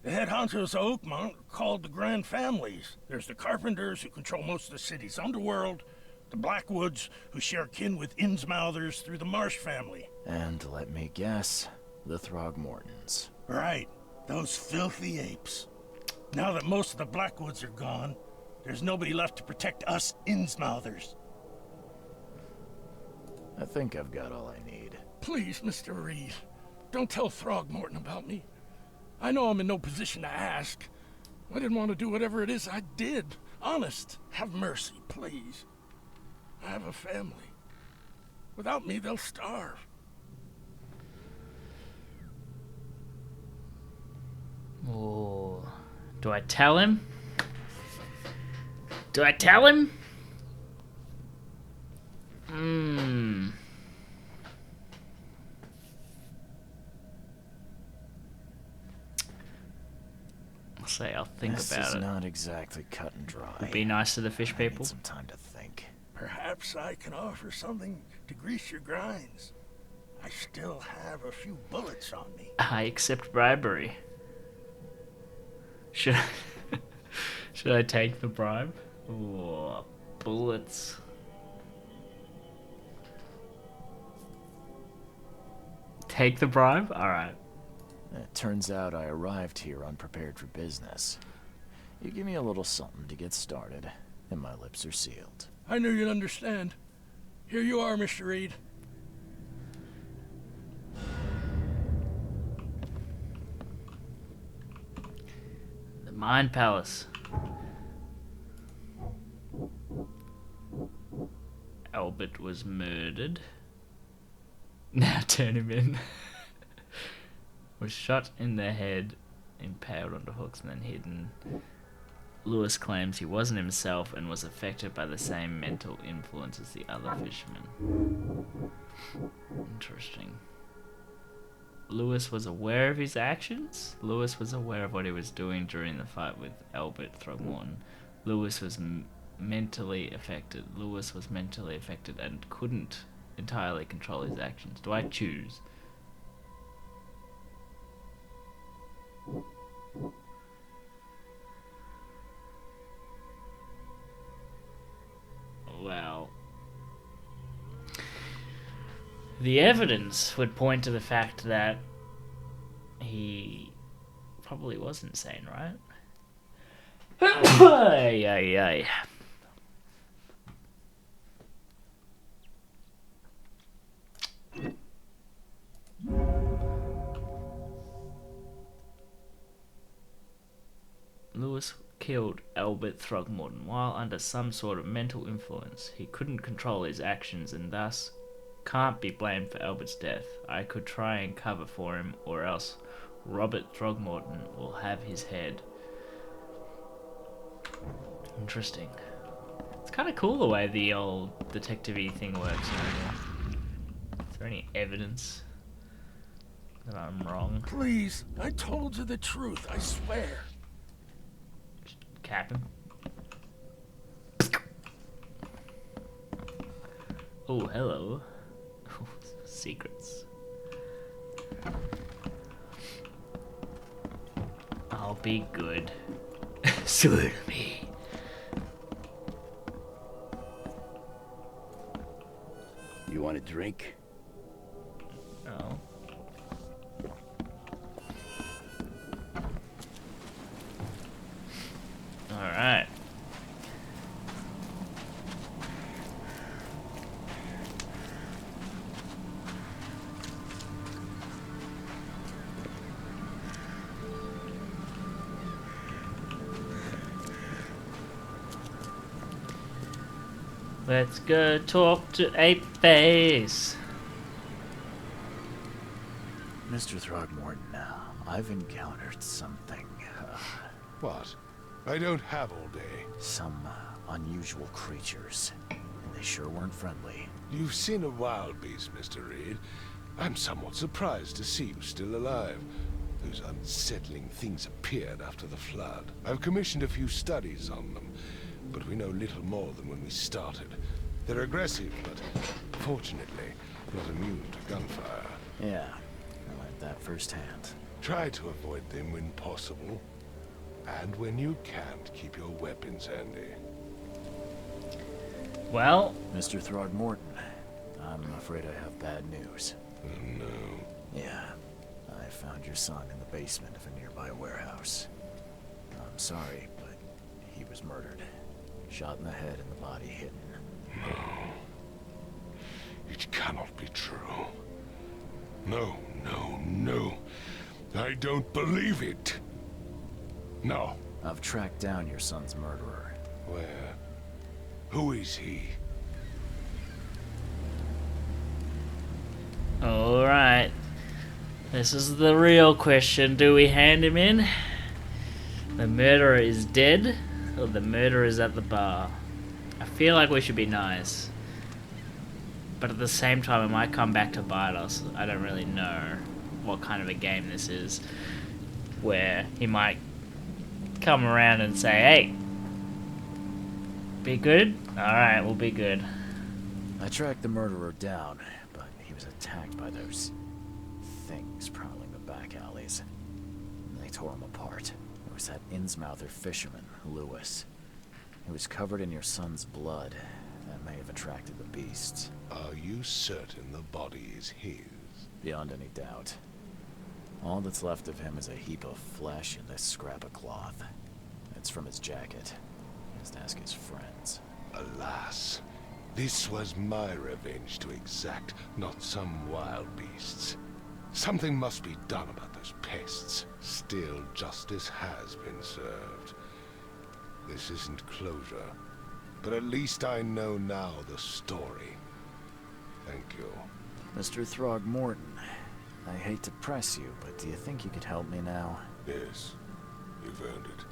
The head honchos of Oakmont are called the Grand Families. There's the Carpenters, who control most of the city's underworld, the Blackwoods, who share kin with Innsmouthers through the Marsh family. And let me guess, the Throgmortons. Right, those filthy apes. Now that most of the Blackwoods are gone, there's nobody left to protect us Innsmouthers. I think I've got all I need. Please, Mr. Reed, don't tell Throgmorton about me. I know I'm in no position to ask. I didn't want to do whatever it is I did. Honest, have mercy, please. I have a family. Without me, they'll starve. Oh, do I tell him? Do I tell him? I'll say I'll think this about is it. Not exactly cut and dry. It'd be nice to the fish people. Need some time to think. Perhaps I can offer something to grease your grinds. I still have a few bullets on me. I accept bribery. Should I take the bribe? Oh, bullets. Take the bribe? Alright. It turns out I arrived here unprepared for business. You give me a little something to get started, and my lips are sealed. I knew you'd understand. Here you are, Mr. Reed. The Mind Palace. Albert was murdered. Now turn him in. Was shot in the head, impaled onto hooks and then hidden. Lewis claims he wasn't himself and was affected by the same mental influence as the other fishermen. Interesting. Lewis was aware of his actions? Lewis was aware of what he was doing during the fight with Albert Throgmorton. Lewis was mentally affected. Lewis was mentally affected and couldn't entirely control his actions. Do I choose? Well, the evidence would point to the fact that he probably was insane, right? Ay, ay, ay. Lewis killed Albert Throgmorton while under some sort of mental influence. He couldn't control his actions and thus can't be blamed for Albert's death. I could try and cover for him, or else Robert Throgmorton will have his head. Interesting. It's kind of cool the way the old detective-y thing works. Is there any evidence that I'm wrong? Please, I told you the truth, I swear. Captain. Oh, hello. Secrets. I'll be good. Swear to me. You want a drink? No. Let's go talk to Ape Face. Mr. Throgmorton, I've encountered something. What? I don't have all day. Some unusual creatures. And they sure weren't friendly. You've seen a wild beast, Mr. Reed. I'm somewhat surprised to see you still alive. Those unsettling things appeared after the flood. I've commissioned a few studies on them, but we know little more than when we started. They're aggressive, but fortunately not immune to gunfire. Yeah, I learned that firsthand. Try to avoid them when possible. And when you can't, keep your weapons handy. Well, Mr. Throgmorton, I'm afraid I have bad news. Oh no. Yeah, I found your son in the basement of a nearby warehouse. I'm sorry, but he was murdered. Shot in the head and the body hidden. No. It cannot be true. No, no, no. I don't believe it. No. I've tracked down your son's murderer. Where? Who is he? alright. This is the real question. Do we hand him in? The murderer is dead, or the murderer is at the bar? I feel like we should be nice. But at the same time, it might come back to bite us. I don't really know what kind of a game this is. Where he might come around and say, hey, be good? Alright, we'll be good. I tracked the murderer down, but he was attacked by those things prowling the back alleys. And they tore him apart. It was that Innsmouther fisherman, Lewis. He was covered in your son's blood. That may have attracted the beasts. Are you certain the body is his? Beyond any doubt. All that's left of him is a heap of flesh and this scrap of cloth. It's from his jacket. Just ask his friends. Alas, this was my revenge to exact, not some wild beast's. Something must be done about those pests. Still, justice has been served. This isn't closure, but at least I know now the story. Thank you. Mr. Throgmorton, I hate to press you, but do you think you could help me now? Yes, you've earned it.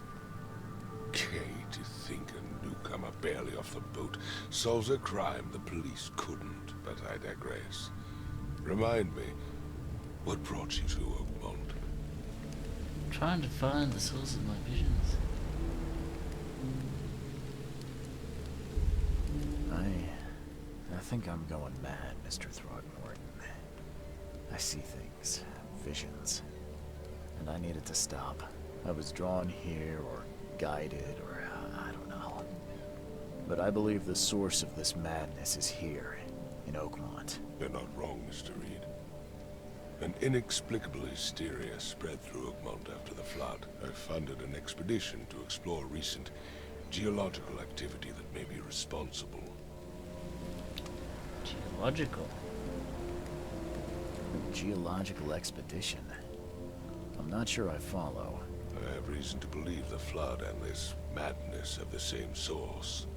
Gay to think a newcomer barely off the boat solves a crime the police couldn't, but I digress. Remind me, what brought you to Oakmont? Trying to find the source of my visions. I think I'm going mad, Mr. Throgmorton. I see things, visions, and I needed to stop. I was drawn here, or guided, or I don't know. But I believe the source of this madness is here, in Oakmont. You're not wrong, Mr. Reed. An inexplicable hysteria spread through Oakmont after the flood. I funded an expedition to explore recent geological activity that may be responsible. Geological? A geological expedition? I'm not sure I follow. I have reason to believe the flood and this madness have the same source.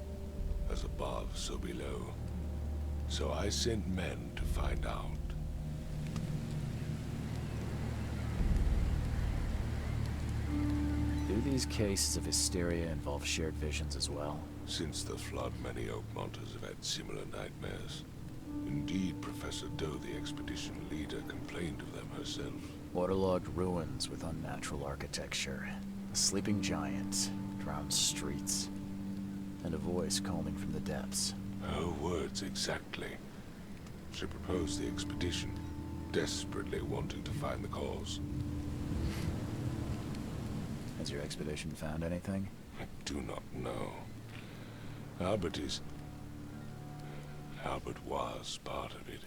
As above, so below. So I sent men to find out. Do these cases of hysteria involve shared visions as well? Since the flood, many Oakmonters have had similar nightmares. Indeed, Professor Doe, the expedition leader, complained of them herself. Waterlogged ruins with unnatural architecture, a sleeping giant, drowned streets, and a voice calling from the depths. Her words exactly. She proposed the expedition, desperately wanting to find the cause. Has your expedition found anything? I do not know. Albert was part of it.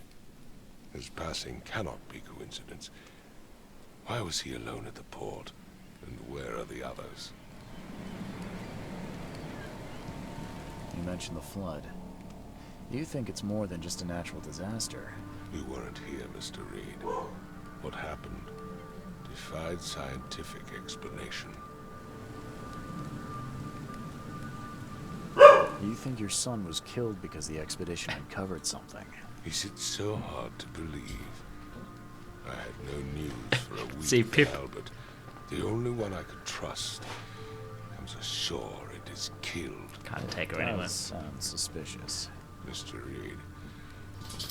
His passing cannot be coincidence. Why was he alone at the port? And where are the others? You mentioned the flood. You think it's more than just a natural disaster? You weren't here, Mr. Reed. What happened defied scientific explanation. You think your son was killed because the expedition uncovered something? Is it so hard to believe? I had no news for a week See, Pip. now, but the only one I could trust comes ashore and is killed. Can't take her anywhere. That sounds suspicious. Mr. Reed,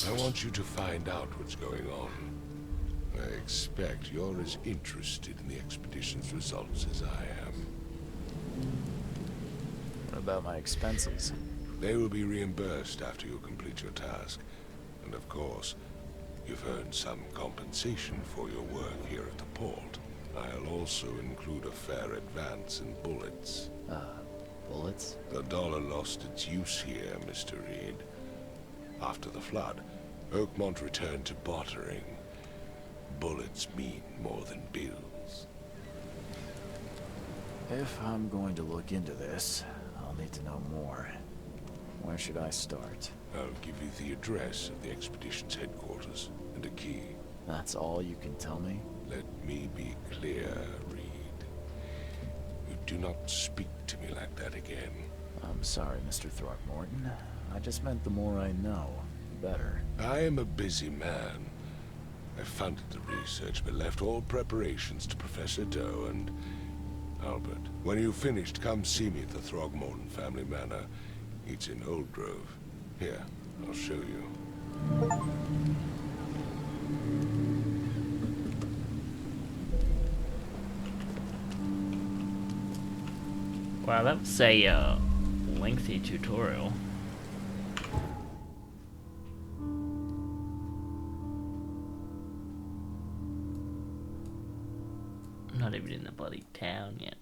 I want you to find out what's going on. I expect you're as interested in the expedition's results as I am. What about my expenses? They will be reimbursed after you complete your task. And of course, you've earned some compensation for your work here at the port. I'll also include a fair advance in bullets. Bullets? The dollar lost its use here, Mr. Reed. After the flood, Oakmont returned to bartering. Bullets mean more than bills. If I'm going to look into this, I'll need to know more. Where should I start? I'll give you the address of the expedition's headquarters and a key. That's all you can tell me? Let me be clear, Reed. You do not speak to me like that again. I'm sorry, Mr. Throckmorton. I just meant the more I know, the better. I am a busy man. I funded the research, but left all preparations to Professor Doe and Albert. When you've finished, come see me at the Throgmorton family manor. It's in Old Grove. Here, I'll show you. Wow, that was a lengthy tutorial. I'm not even in the bloody town yet.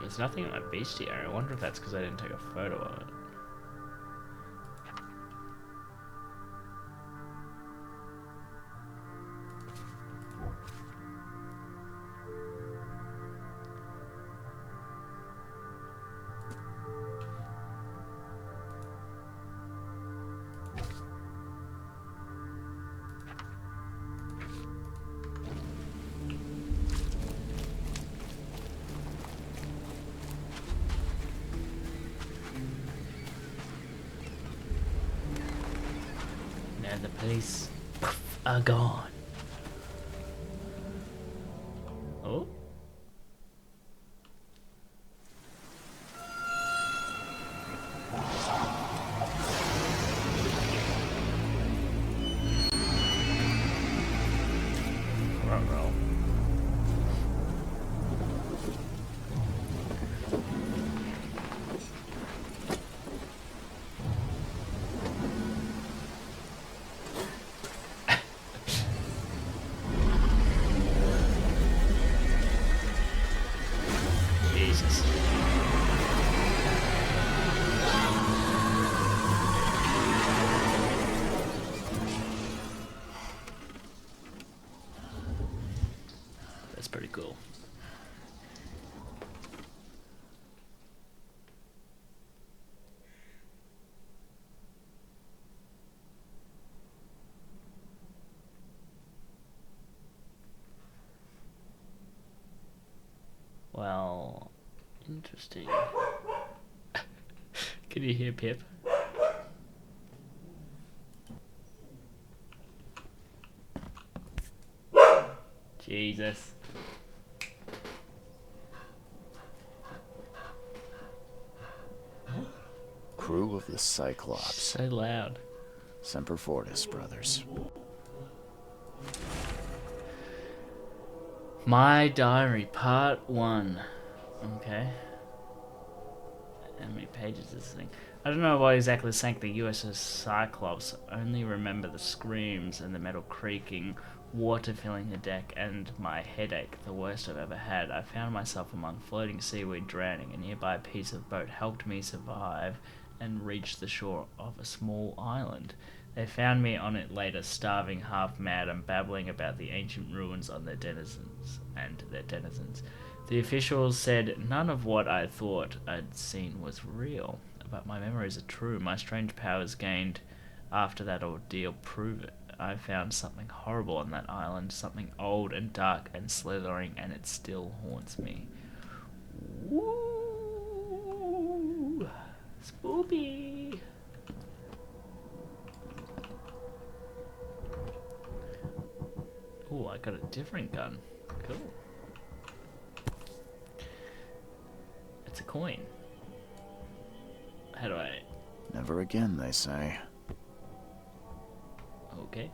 There's nothing in my bestiary. I wonder if that's because I didn't take a photo of it. The police are gone. Oh. Ruh-roh. That's pretty cool. Well, interesting. Can you hear Pip? Jesus. Crew of the Cyclops. So loud. Semper Fortis, brothers. My Diary, Part 1. Okay. How many pages is this thing? I don't know what exactly sank the USS Cyclops. I only remember the screams and the metal creaking, water filling the deck, and my headache, the worst I've ever had. I found myself among floating seaweed, drowning. A nearby piece of boat helped me survive and reach the shore of a small island. They found me on it later, starving, half mad, and babbling about the ancient ruins on their denizens. The officials said none of what I thought I'd seen was real, but my memories are true. My strange powers gained after that ordeal prove it. I found something horrible on that island, something old and dark and slithering, and it still haunts me. Woo! Spoopy! Oh, I got a different gun. Cool. It's a coin. How do I... Never again, they say. Okay.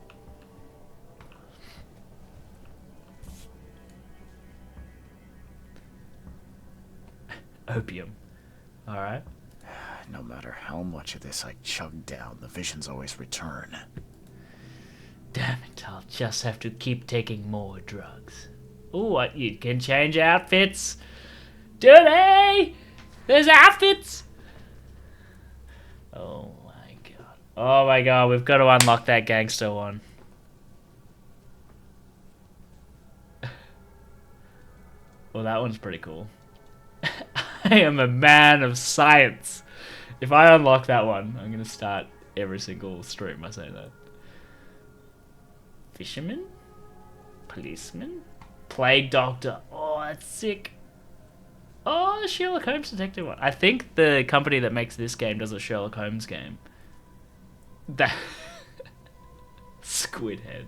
Opium. Alright. No matter how much of this I chug down, the visions always return. Damn it, I'll just have to keep taking more drugs. Ooh, what? You can change outfits? Do they? There's outfits? Oh my god. Oh my god, we've got to unlock that gangster one. Well, that one's pretty cool. I am a man of science. If I unlock that one, I'm going to start every single stream by saying that. Fisherman? Policeman? Plague Doctor. Oh, that's sick. Oh, the Sherlock Holmes detective one. I think the company that makes this game does a Sherlock Holmes game. That Squid Head.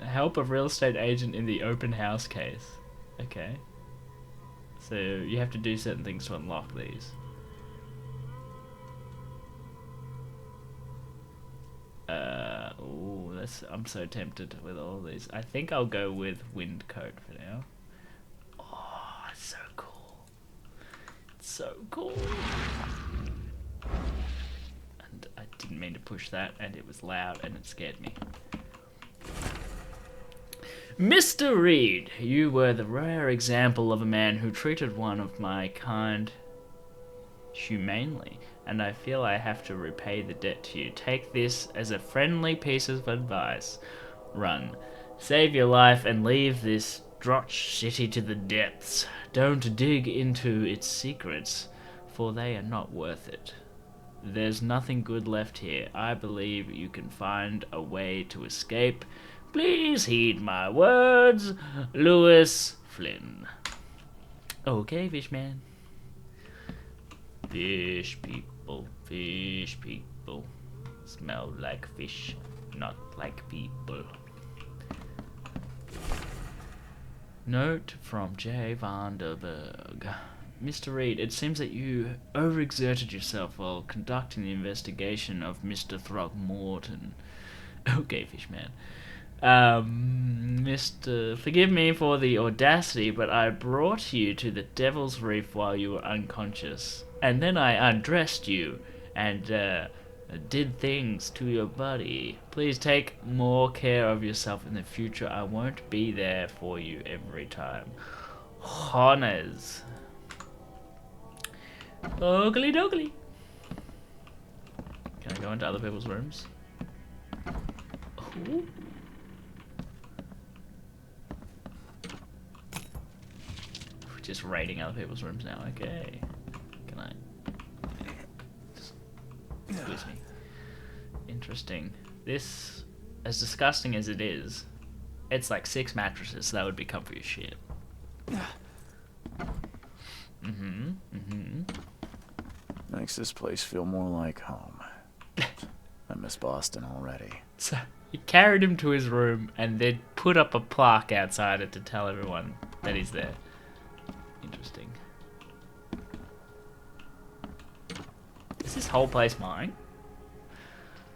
Help a real estate agent in the open house case. Okay. So you have to do certain things to unlock these. Ooh, I'm so tempted with all of these. I think I'll go with wind coat for now. Oh, it's so cool. It's so cool. And I didn't mean to push that, and it was loud, and it scared me. Mr. Reed, you were the rare example of a man who treated one of my kind humanely, and I feel I have to repay the debt to you. Take this as a friendly piece of advice. Run. Save your life and leave this Drotch city to the depths. Don't dig into its secrets, for they are not worth it. There's nothing good left here. I believe you can find a way to escape. Please heed my words, Lewis Flynn. Okay, Fishman. Fish people, smell like fish, not like people. Note from J. Vanderberg. Mr. Reed, it seems that you overexerted yourself while conducting the investigation of Mr. Throgmorton. Okay, Fishman. Forgive me for the audacity, but I brought you to the Devil's Reef while you were unconscious. And then I undressed you and did things to your body. Please take more care of yourself in the future. I won't be there for you every time. Honors. Ogly doggly. Can I go into other people's rooms? Ooh. Just raiding other people's rooms now. Okay. Can I? Excuse me. Interesting. This, as disgusting as it is, it's like 6 mattresses, so that would be comfy as shit. Makes this place feel more like home. I miss Boston already. So he carried him to his room and then put up a plaque outside it to tell everyone that he's there. Interesting. Is this whole place mine?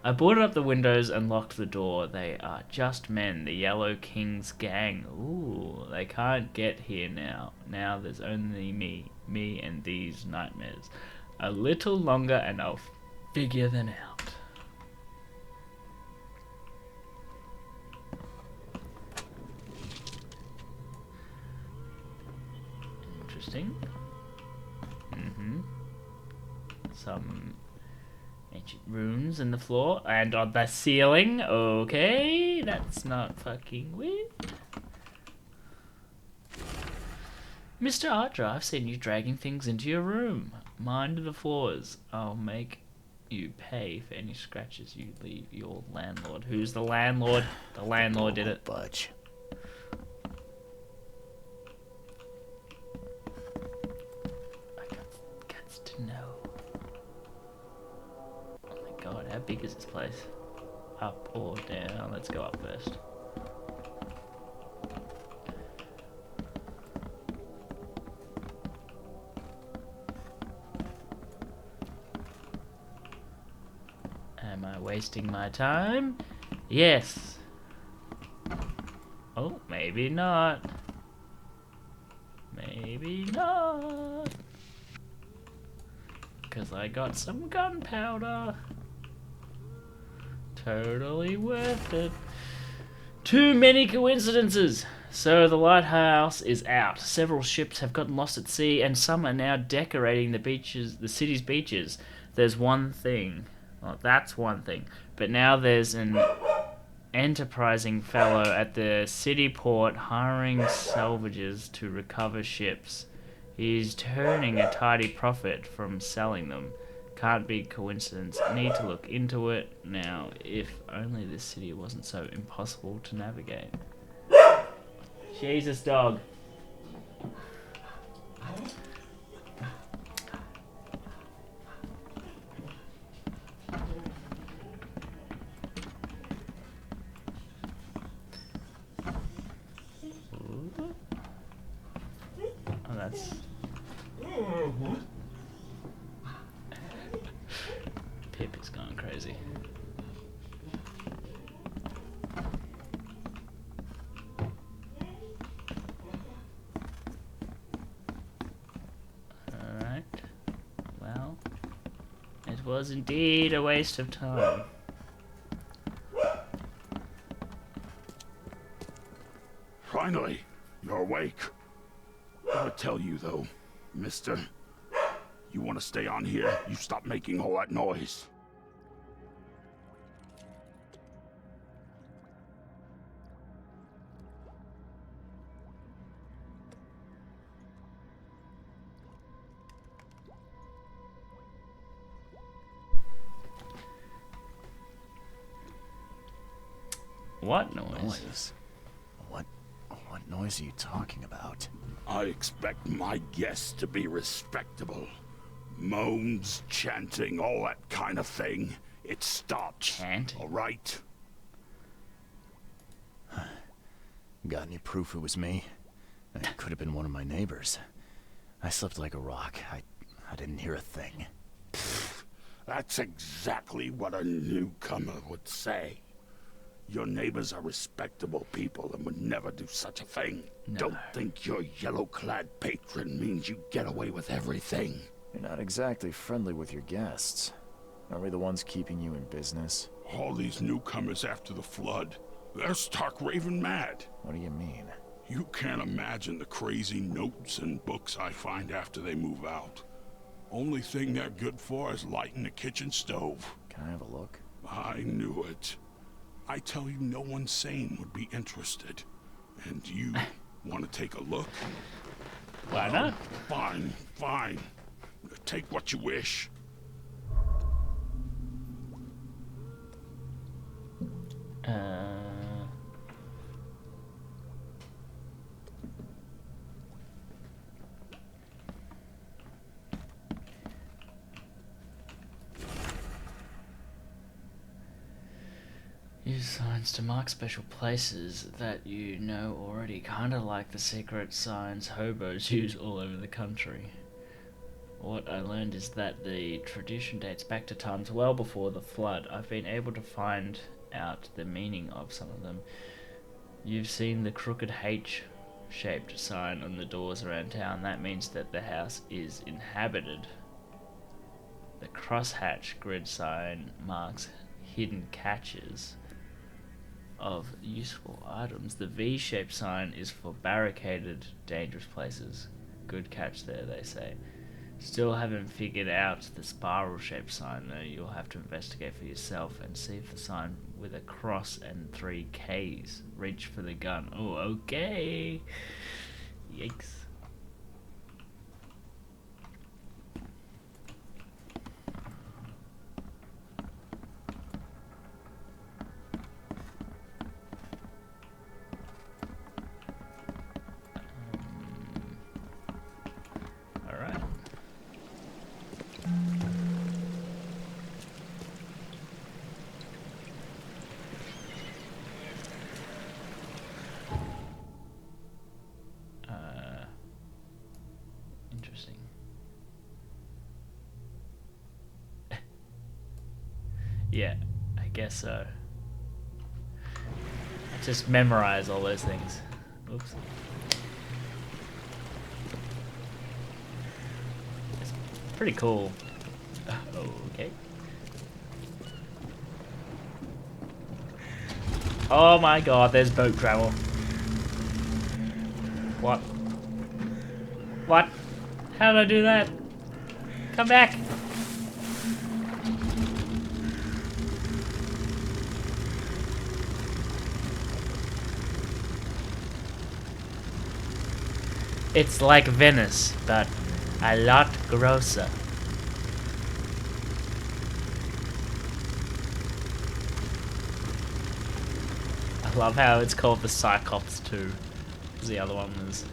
I boarded up the windows and locked the door. They are just men, the Yellow King's gang. Ooh, they can't get here now. Now there's only me and these nightmares. A little longer and I'll figure them out. Interesting. Some Runes in the floor and on the ceiling. Okay, that's not fucking weird. Mr. Archer, I've seen you dragging things into your room. Mind the floors. I'll make you pay for any scratches you leave your landlord. Who's the landlord? The landlord did it. Budge. I got to know. Oh my god, how big is this place? Up or down? Let's go up first. Am I wasting my time? Yes. Oh, maybe not. Maybe not. Because I got some gunpowder. Totally worth it. Too many coincidences. So the lighthouse is out. Several ships have gotten lost at sea, and some are now decorating the beaches, the city's beaches. There's one thing. Well, that's one thing. But now there's an enterprising fellow at the city port hiring salvages to recover ships. He's turning a tidy profit from selling them. Can't be coincidence. Need to look into it. Now, if only this city wasn't so impossible to navigate. Jesus, dog. Oh, that's... Pip is going crazy. Alright. Well, it was indeed a waste of time. Finally, you're awake. Gotta tell you though, mister, you want to stay on here, you stop making all that noise. What noise? What noise are you talking about? I expect my guests to be respectable. Moans, chanting, all that kind of thing. It stops. Chanting? All right? Got any proof it was me? It could have been one of my neighbors. I slept like a rock. I didn't hear a thing. That's exactly what a newcomer would say. Your neighbors are respectable people and would never do such a thing. No. Don't think your yellow-clad patron means you get away with everything. You're not exactly friendly with your guests. Are we the ones keeping you in business? All these newcomers after the flood, they're stark raving mad. What do you mean? You can't imagine the crazy notes and books I find after they move out. Only thing they're good for is lighting the kitchen stove. Can I have a look? I knew it. I tell you, no one sane would be interested. And you want to take a look? Why not? Fine, fine. Take what you wish. Use signs to mark special places that you know already, kinda like the secret signs hobos use all over the country. What I learned is that the tradition dates back to times well before the flood. I've been able to find out the meaning of some of them. You've seen the crooked H-shaped sign on the doors around town. That means that the house is inhabited. The crosshatch grid sign marks hidden catches of useful items. The V-shaped sign is for barricaded, dangerous places. Good catch there, they say. Still haven't figured out the spiral-shaped sign, though. You'll have to investigate for yourself and see if the sign with a cross and 3 Ks. Reach for the gun. Oh, okay. Yikes. Alright. Interesting. Yeah, I guess so. I just memorize all those things. Oops. It's pretty cool. Okay. Oh my god, there's boat travel. What? What? How did I do that? Come back! It's like Venice, but a lot grosser. I love how it's called the Cyclops 2. The other one was...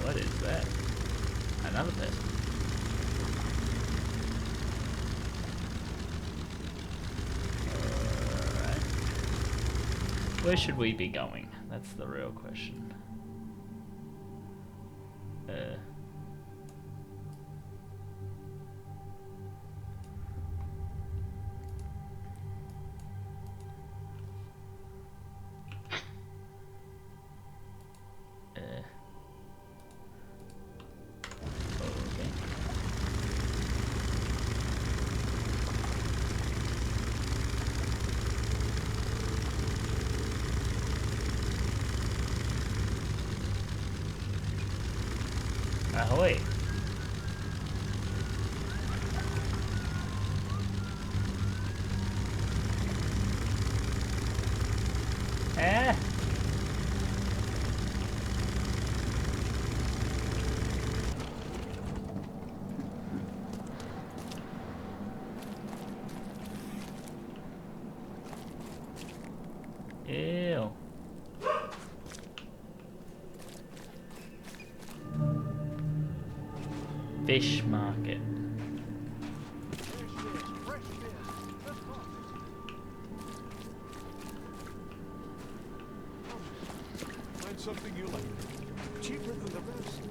What is that? Another person. Alright. Where should we be going? That's the real question. Ahoy! Eh? Ew. Fish market. Find something you like. Cheaper than the rest.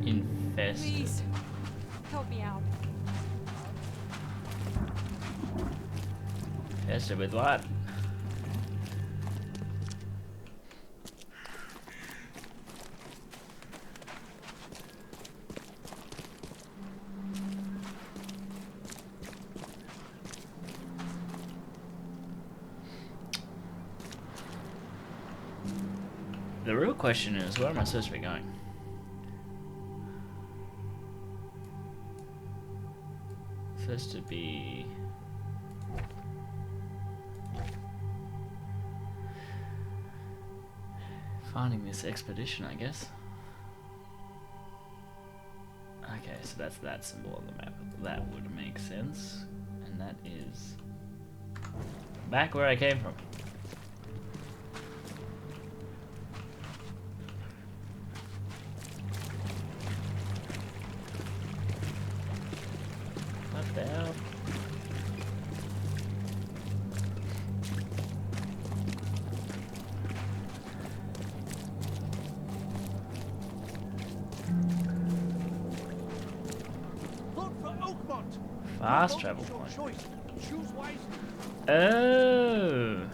Infested. Please, help me out. Infested with what? The real question is, where am I supposed to be going? Supposed to be... finding this expedition, I guess. Okay, so that's that symbol on the map. That would make sense. And that is... back where I came from. What the hell? Fast travel point. Oh,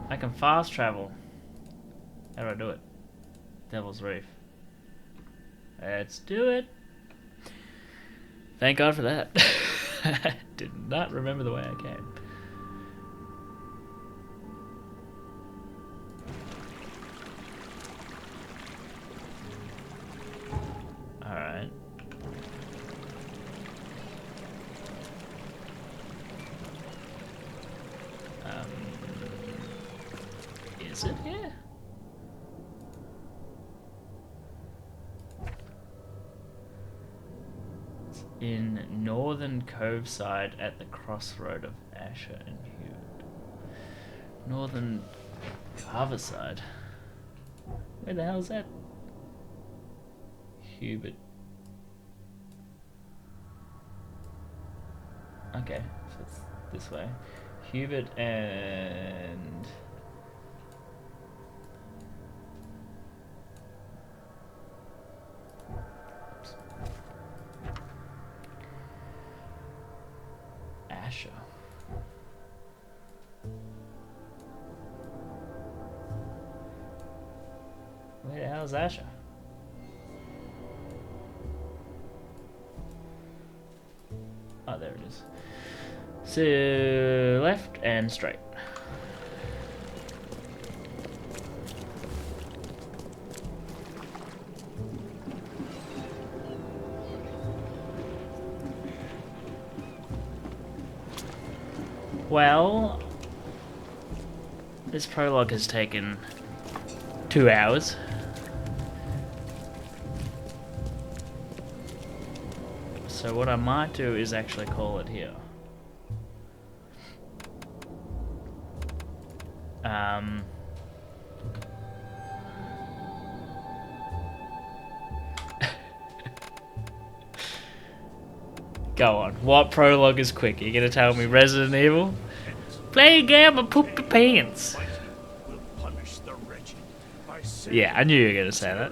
I can fast travel. How do I do it? Devil's Reef. Let's do it. Thank God for that. Did not remember the way I came. Alright. Is it here? In Northern Cove side at the crossroad of Asher and Hewett. Northern Carver side. Where the hell is that? Hubert. Okay, so it's this way. Hubert and... Asher. Where the hell is Asher? Oh, there it is. So, left and straight. Well, this prologue has taken 2 hours. So what I might do is actually call it here. Go on. What prologue is quick? Are you gonna tell me Resident Evil? Play a game and poop your pants. Yeah, I knew you were gonna say that.